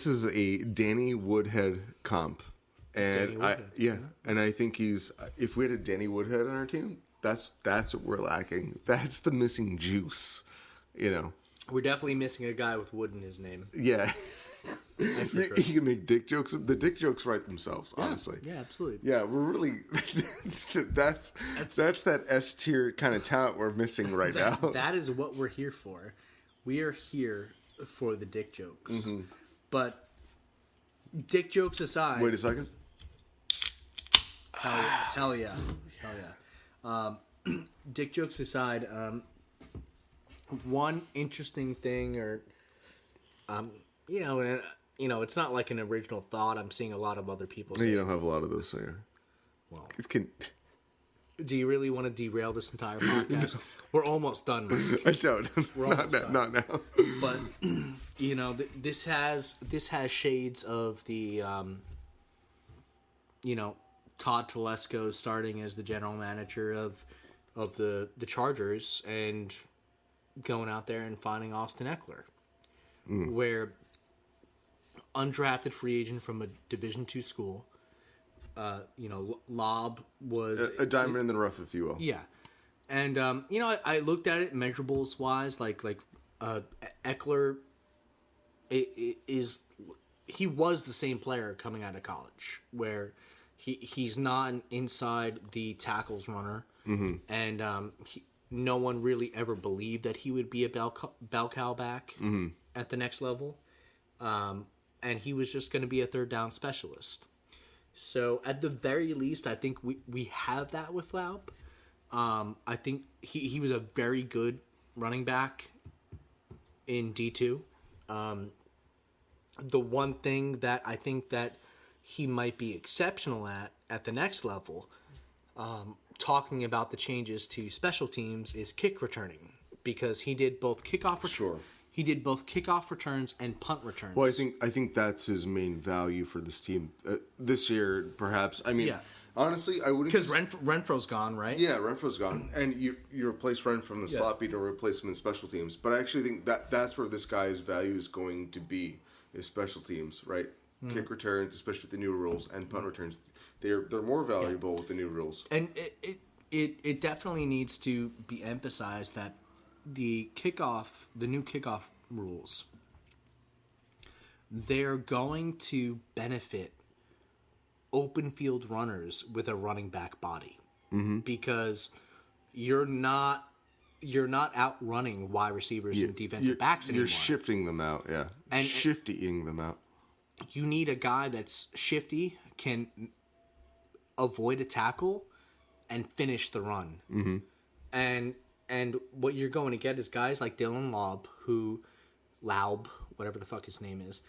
[SPEAKER 1] is a Danny Woodhead comp, and I think if we had a Danny Woodhead on our team, that's what we're lacking. That's the missing juice,
[SPEAKER 2] We're definitely missing a guy with wood in his name.
[SPEAKER 1] Yeah.
[SPEAKER 2] Sure.
[SPEAKER 1] You can make dick jokes. The dick jokes write themselves, honestly.
[SPEAKER 2] Yeah, absolutely.
[SPEAKER 1] Yeah, we're really that's that S tier kind of talent we're missing right now.
[SPEAKER 2] That is what we're here for. We are here for the dick jokes. Mm-hmm. But dick jokes aside.
[SPEAKER 1] Wait a second.
[SPEAKER 2] Hell yeah. Dick jokes aside, one interesting thing, or it's not like an original thought. I'm seeing a lot of other people say.
[SPEAKER 1] You don't have a lot of those here.
[SPEAKER 2] Well,
[SPEAKER 1] do
[SPEAKER 2] you really want to derail this entire podcast? We're almost done, Mike.
[SPEAKER 1] I don't. Not now.
[SPEAKER 2] But this has shades of the Todd Telesco starting as the general manager of the Chargers and going out there and finding Austin Eckler, where undrafted free agent from a Division II school. Lobb was
[SPEAKER 1] a diamond in the rough, if you will.
[SPEAKER 2] Yeah, and I looked at it measurables wise, like Eckler. He was the same player coming out of college, where he's not an inside the tackles runner, and no one really ever believed that he would be a bell cow back at the next level, and he was just going to be a third down specialist. So at the very least, I think we have that with Laub. I think he was a very good running back in D2. The one thing that I think that he might be exceptional at the next level, talking about the changes to special teams, is kick returning, because he did both kickoff He did both kickoff returns and punt returns.
[SPEAKER 1] Well, I think that's his main value for this team this year. Perhaps. I mean, honestly, I wouldn't,
[SPEAKER 2] because Renfro's gone, right?
[SPEAKER 1] Yeah, Renfro's gone, and you replace Renfro from the slot beat or replace him in special teams. But I actually think that's where this guy's value is going to be, is special teams, right? Kick returns, especially with the new rules, and punt returns. They're more valuable with the new rules.
[SPEAKER 2] And it definitely needs to be emphasized that the new kickoff rules, they're going to benefit open field runners with a running back body, because you're not outrunning wide receivers and defensive backs anymore.
[SPEAKER 1] You're shifting them out, and shiftying them out.
[SPEAKER 2] You need a guy that's shifty, can avoid a tackle, and finish the run. Mm-hmm. And what you're going to get is guys like Dylan Laub, whatever the fuck his name is,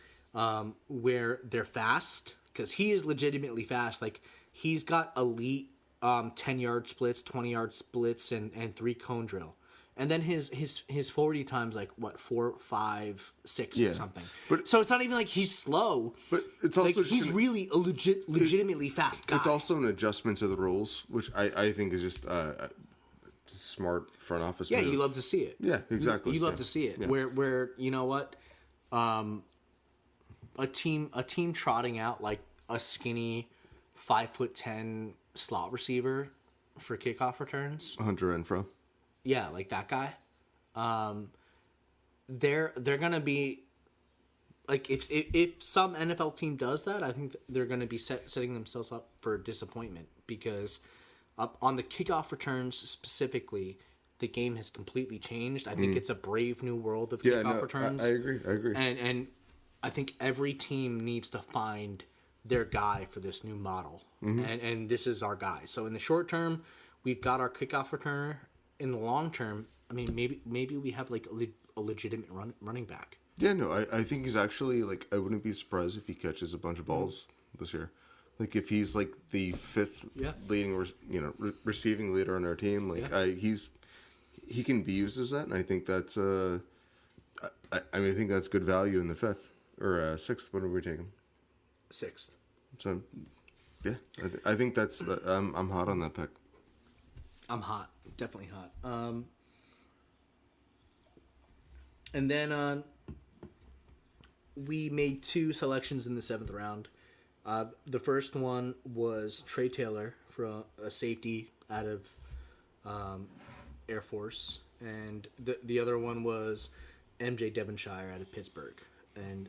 [SPEAKER 2] where they're fast, because he is legitimately fast. Like, he's got elite 10-yard splits, 20-yard splits, and 3 cone drill. And then his 40 times, like, what, 4, 5, 6 or something. But, so it's not even like he's slow.
[SPEAKER 1] But it's also
[SPEAKER 2] like, he's really a legitimately fast guy.
[SPEAKER 1] It's also an adjustment to the rules, which I think is just smart front office move.
[SPEAKER 2] You love to see it.
[SPEAKER 1] Yeah, exactly.
[SPEAKER 2] You love to see it. Yeah. Where you know what, a team trotting out like a skinny 5'10" slot receiver for kickoff returns.
[SPEAKER 1] Hunter Renfro.
[SPEAKER 2] Yeah, like that guy. They're gonna be like if some NFL team does that, I think they're going to be setting themselves up for disappointment because on the kickoff returns specifically, the game has completely changed. I think it's a brave new world of kickoff returns.
[SPEAKER 1] I agree.
[SPEAKER 2] And I think every team needs to find their guy for this new model. And this is our guy. So in the short term, we've got our kickoff returner. In the long term, I mean, maybe we have like a legitimate running back.
[SPEAKER 1] Yeah, no, I think he's actually, like, I wouldn't be surprised if he catches a bunch of balls this year. Like, if he's, like, the fifth leading, receiving leader on our team, like, he can be used as that, and I think that's, I think that's good value in the fifth, or sixth, what are we taking?
[SPEAKER 2] Sixth.
[SPEAKER 1] So, yeah, I think that's, I'm hot on that pick.
[SPEAKER 2] I'm hot. Definitely hot. And then we made 2 selections in the 7th round. The first one was Trey Taylor for a safety out of Air Force, and the other one was MJ Devonshire out of Pittsburgh. And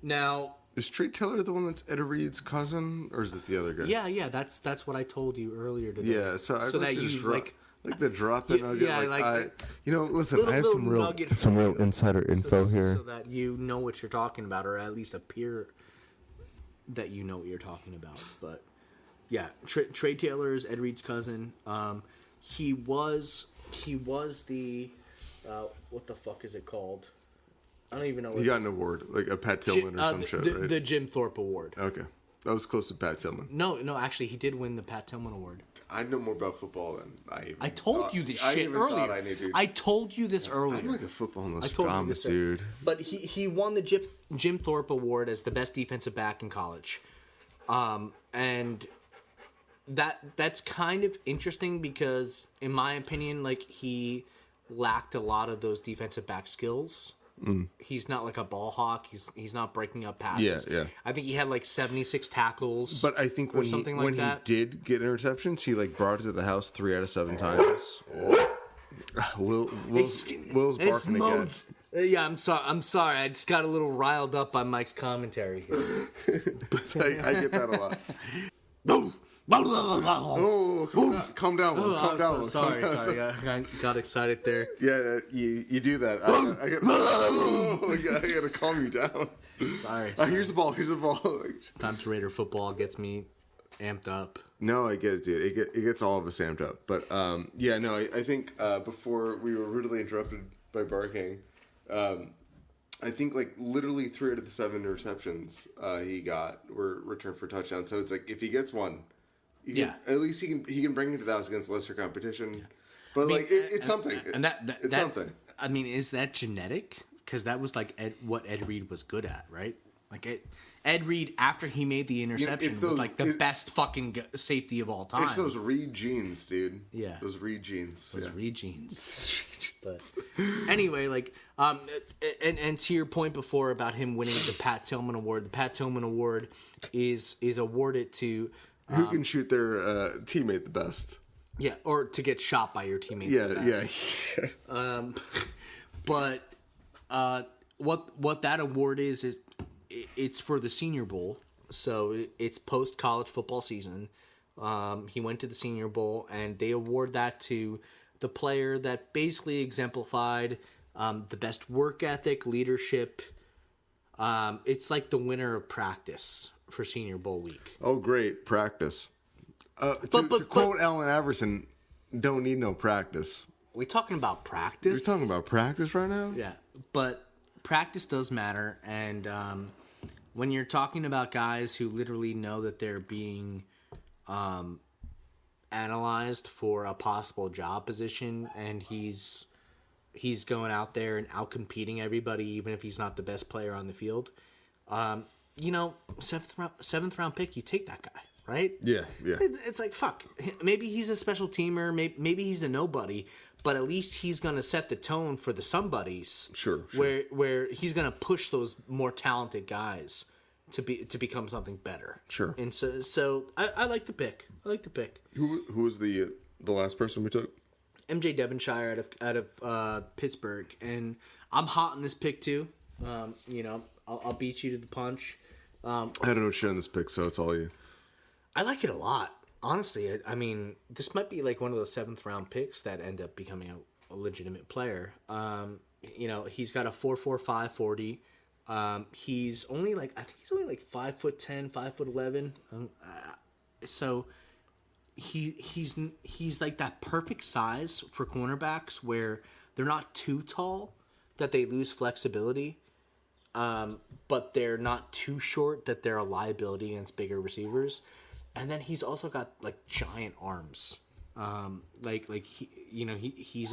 [SPEAKER 2] now,
[SPEAKER 1] is Trey Taylor the one that's Ed Reed's cousin, or is it the other guy?
[SPEAKER 2] Yeah, that's what I told you earlier today.
[SPEAKER 1] Yeah, so
[SPEAKER 2] that you
[SPEAKER 1] like the drop the nugget.
[SPEAKER 2] Yeah,
[SPEAKER 1] listen, I have some real insider info here,
[SPEAKER 2] so that you know what you're talking about, or at least appear that you know what you're talking about. But yeah, Trey Taylor is Ed Reed's cousin. He was the what the fuck is it called? I don't even know.
[SPEAKER 1] He got an award, like a Pat Tillman or some shit, right?
[SPEAKER 2] The Jim Thorpe Award.
[SPEAKER 1] Okay. That was close to Pat Tillman.
[SPEAKER 2] No, actually, he did win the Pat Tillman Award.
[SPEAKER 1] I know more about football than
[SPEAKER 2] I told you this shit earlier. I told you this earlier.
[SPEAKER 1] I'm like a football Nostradamus, dude.
[SPEAKER 2] But he won the Jim Thorpe Award as the best defensive back in college. And that's kind of interesting because, in my opinion, like, he lacked a lot of those defensive back skills. He's not like a ball hawk. He's not breaking up passes.
[SPEAKER 1] Yeah.
[SPEAKER 2] I think he had like 76 tackles.
[SPEAKER 1] But I think when he did get interceptions, he like brought it to the house 3 out of 7 times. Will's barking again.
[SPEAKER 2] Yeah, I'm sorry. I just got a little riled up by Mike's commentary here.
[SPEAKER 1] I get that a lot.
[SPEAKER 2] No.
[SPEAKER 1] Calm down.
[SPEAKER 2] Sorry. I got excited there.
[SPEAKER 1] Yeah, you do that. I gotta calm you down.
[SPEAKER 2] Sorry.
[SPEAKER 1] Here's the ball.
[SPEAKER 2] Sometimes Raider football gets me amped up.
[SPEAKER 1] No, I get it, dude. It gets all of us amped up. But I think before we were rudely interrupted by barking, I think like literally 3 out of the 7 receptions he got were returned for touchdowns. So it's like if he gets one. At least he can bring it to the house against lesser competition, but it's something.
[SPEAKER 2] And
[SPEAKER 1] it's something.
[SPEAKER 2] I mean, is that genetic? Because that was like what Ed Reed was good at, right? Like Ed Reed, after he made the interception, was like the best fucking safety of all time.
[SPEAKER 1] It's those Reed genes, dude.
[SPEAKER 2] Yeah,
[SPEAKER 1] those Reed genes.
[SPEAKER 2] Reed genes. But anyway, like, and to your point before about him winning the Pat Tillman Award, the Pat Tillman Award is awarded to.
[SPEAKER 1] Who can shoot their teammate the best?
[SPEAKER 2] Yeah, or to get shot by your teammate.
[SPEAKER 1] Yeah.
[SPEAKER 2] But what that award is it's for the Senior Bowl. So it's post college football season. He went to the Senior Bowl, and they award that to the player that basically exemplified the best work ethic, leadership. It's like the winner of practice for Senior Bowl week.
[SPEAKER 1] Oh, great. Practice. To quote Allen Iverson, don't need no practice.
[SPEAKER 2] We talking about practice?
[SPEAKER 1] We're talking about practice right now?
[SPEAKER 2] Yeah, but practice does matter. And when you're talking about guys who literally know that they're being analyzed for a possible job position, and he's going out there and out-competing everybody, even if he's not the best player on the field, seventh round pick, you take that guy, right?
[SPEAKER 1] Yeah.
[SPEAKER 2] It's like, fuck. Maybe he's a special teamer. Maybe he's a nobody, but at least he's going to set the tone for the somebodies.
[SPEAKER 1] Sure.
[SPEAKER 2] Where he's going to push those more talented guys to become something better.
[SPEAKER 1] Sure.
[SPEAKER 2] And so I like the pick.
[SPEAKER 1] Who was the last person we took?
[SPEAKER 2] MJ Devonshire out of Pittsburgh, and I'm hot on this pick too. I'll beat you to the punch.
[SPEAKER 1] I don't know shit on this pick, so it's all you.
[SPEAKER 2] I like it a lot. Honestly, I mean, this might be like one of those 7th round picks that end up becoming a legitimate player. He's got a 4.45 40. He's only like, I think he's only like 5'10", 5'11". So he's like that perfect size for cornerbacks where they're not too tall that they lose flexibility, but they're not too short that they're a liability against bigger receivers. And then he's also got like giant arms, he's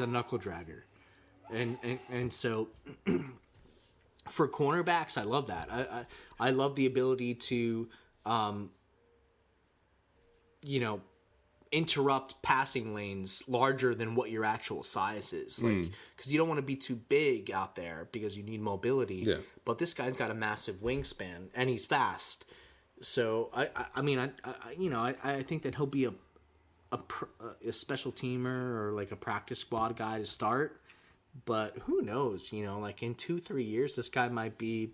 [SPEAKER 2] a knuckle dragger, and so for cornerbacks, I love that. I love the ability to, interrupt passing lanes larger than what your actual size is, like, because you don't want to be too big out there because you need mobility.
[SPEAKER 1] Yeah.
[SPEAKER 2] But this guy's got a massive wingspan and he's fast. So I think that he'll be a special teamer or like a practice squad guy to start, but who knows? Like in 2-3 years, this guy might be,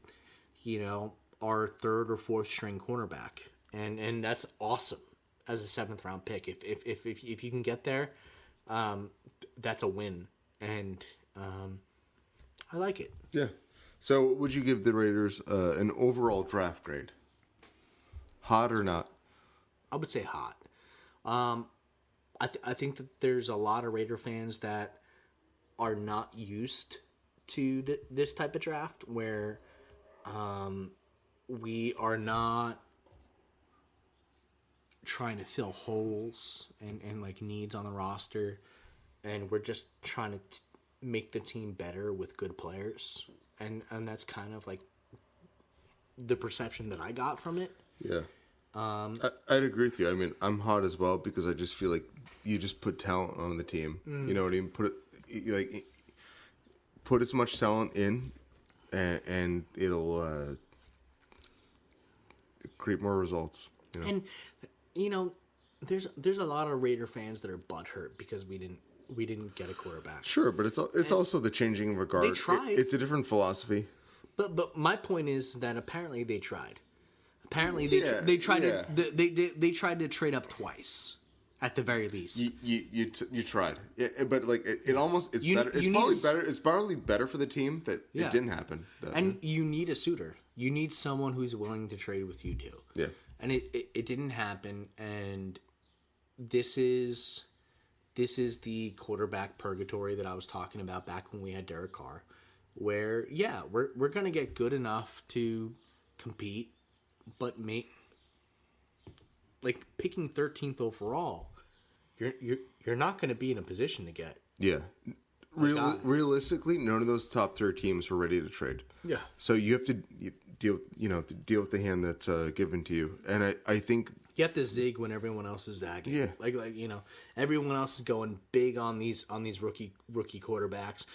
[SPEAKER 2] our 3rd or 4th string cornerback, and that's awesome as a 7th round pick. If you can get there, that's a win, and I like it.
[SPEAKER 1] Yeah. So, would you give the Raiders an overall draft grade? Hot or not?
[SPEAKER 2] I would say hot. I think that there's a lot of Raider fans that are not used to this type of draft where we are not trying to fill holes and like needs on the roster, and we're just trying to make the team better with good players, and that's kind of like the perception that I got from it.
[SPEAKER 1] Yeah. I'd agree with you. I mean, I'm hot as well because I just feel like you just put talent on the team. You know what I mean? Put as much talent in, and it'll create more results.
[SPEAKER 2] And there's a lot of Raider fans that are butthurt because we didn't get a quarterback.
[SPEAKER 1] Sure, but it's also the changing regard.
[SPEAKER 2] They tried.
[SPEAKER 1] It's a different philosophy.
[SPEAKER 2] But my point is that apparently they tried. Apparently they tried they tried to trade up twice, at the very least.
[SPEAKER 1] You tried, but like it's better. It's probably better. It's probably better for the team that it didn't happen.
[SPEAKER 2] And you need a suitor. You need someone who's willing to trade with you too.
[SPEAKER 1] Yeah.
[SPEAKER 2] And it didn't happen. And this is the quarterback purgatory that I was talking about back when we had Derek Carr, where we're gonna get good enough to compete. But like picking 13th overall, you're not going to be in a position to get.
[SPEAKER 1] Yeah, realistically, none of those top 3 teams were ready to trade.
[SPEAKER 2] Yeah.
[SPEAKER 1] So you have to deal with the hand that's given to you, and I think
[SPEAKER 2] you have to zig when everyone else is zagging.
[SPEAKER 1] Yeah.
[SPEAKER 2] Like everyone else is going big on these rookie quarterbacks.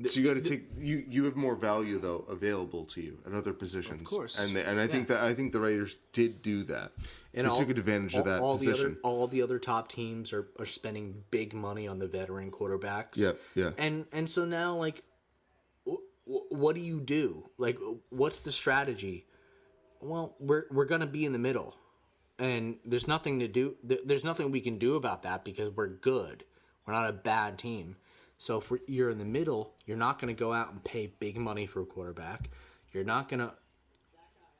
[SPEAKER 1] So you got to take you have more value though available to you at other positions,
[SPEAKER 2] of course,
[SPEAKER 1] and I think the Raiders did do that.
[SPEAKER 2] And
[SPEAKER 1] they took advantage of that position.
[SPEAKER 2] All the other top teams are spending big money on the veteran quarterbacks.
[SPEAKER 1] Yeah.
[SPEAKER 2] And so now, like, what do you do? Like, what's the strategy? Well, we're gonna be in the middle, and there's nothing to do. There's nothing we can do about that because we're good. We're not a bad team. So if you're in the middle, you're not going to go out and pay big money for a quarterback. You're not going to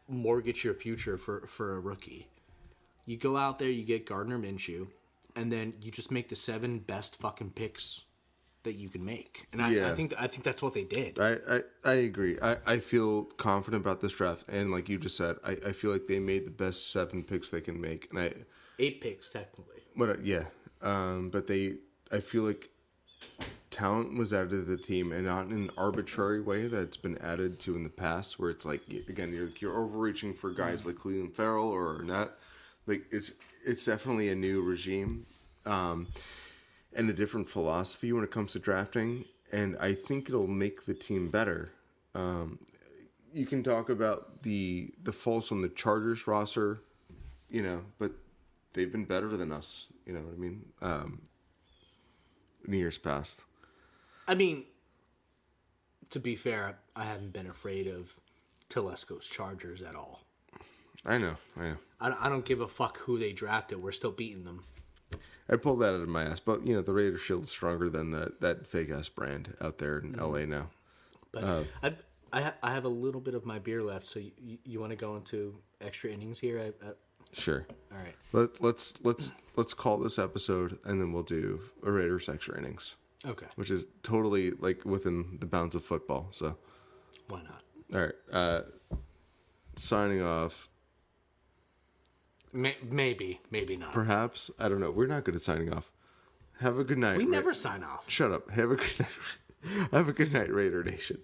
[SPEAKER 2] mortgage your future for a rookie. You go out there, you get Gardner Minshew, and then you just make the 7 best fucking picks that you can make. And I think that's what they did.
[SPEAKER 1] I agree. I feel confident about this draft, and like you just said, I feel like they made the best 7 picks they can make, and
[SPEAKER 2] 8 picks technically.
[SPEAKER 1] But I feel like talent was added to the team, and not in an arbitrary way that's been added to in the past, where it's like, again, you're overreaching for guys like Cleveland Farrell or Arnett. Like it's definitely a new regime, and a different philosophy when it comes to drafting, and I think it'll make the team better. You can talk about the faults on the Chargers roster, but they've been better than us. You know what I mean? In years past.
[SPEAKER 2] I mean, to be fair, I haven't been afraid of Telesco's Chargers at all.
[SPEAKER 1] I know.
[SPEAKER 2] I don't give a fuck who they drafted. We're still beating them.
[SPEAKER 1] I pulled that out of my ass, but the Raider Shield is stronger than that fake ass brand out there in LA now.
[SPEAKER 2] But I have a little bit of my beer left, so you want to go into extra innings here?
[SPEAKER 1] Sure.
[SPEAKER 2] All right.
[SPEAKER 1] Let's call this episode, and then we'll do a Raiders extra innings.
[SPEAKER 2] Okay.
[SPEAKER 1] Which is totally like within the bounds of football. So
[SPEAKER 2] why not?
[SPEAKER 1] All right. Signing off.
[SPEAKER 2] Maybe not.
[SPEAKER 1] Perhaps. I don't know. We're not good at signing off. Have a good night.
[SPEAKER 2] We never sign off.
[SPEAKER 1] Shut up. Have a good night. Have a good night, Raider Nation.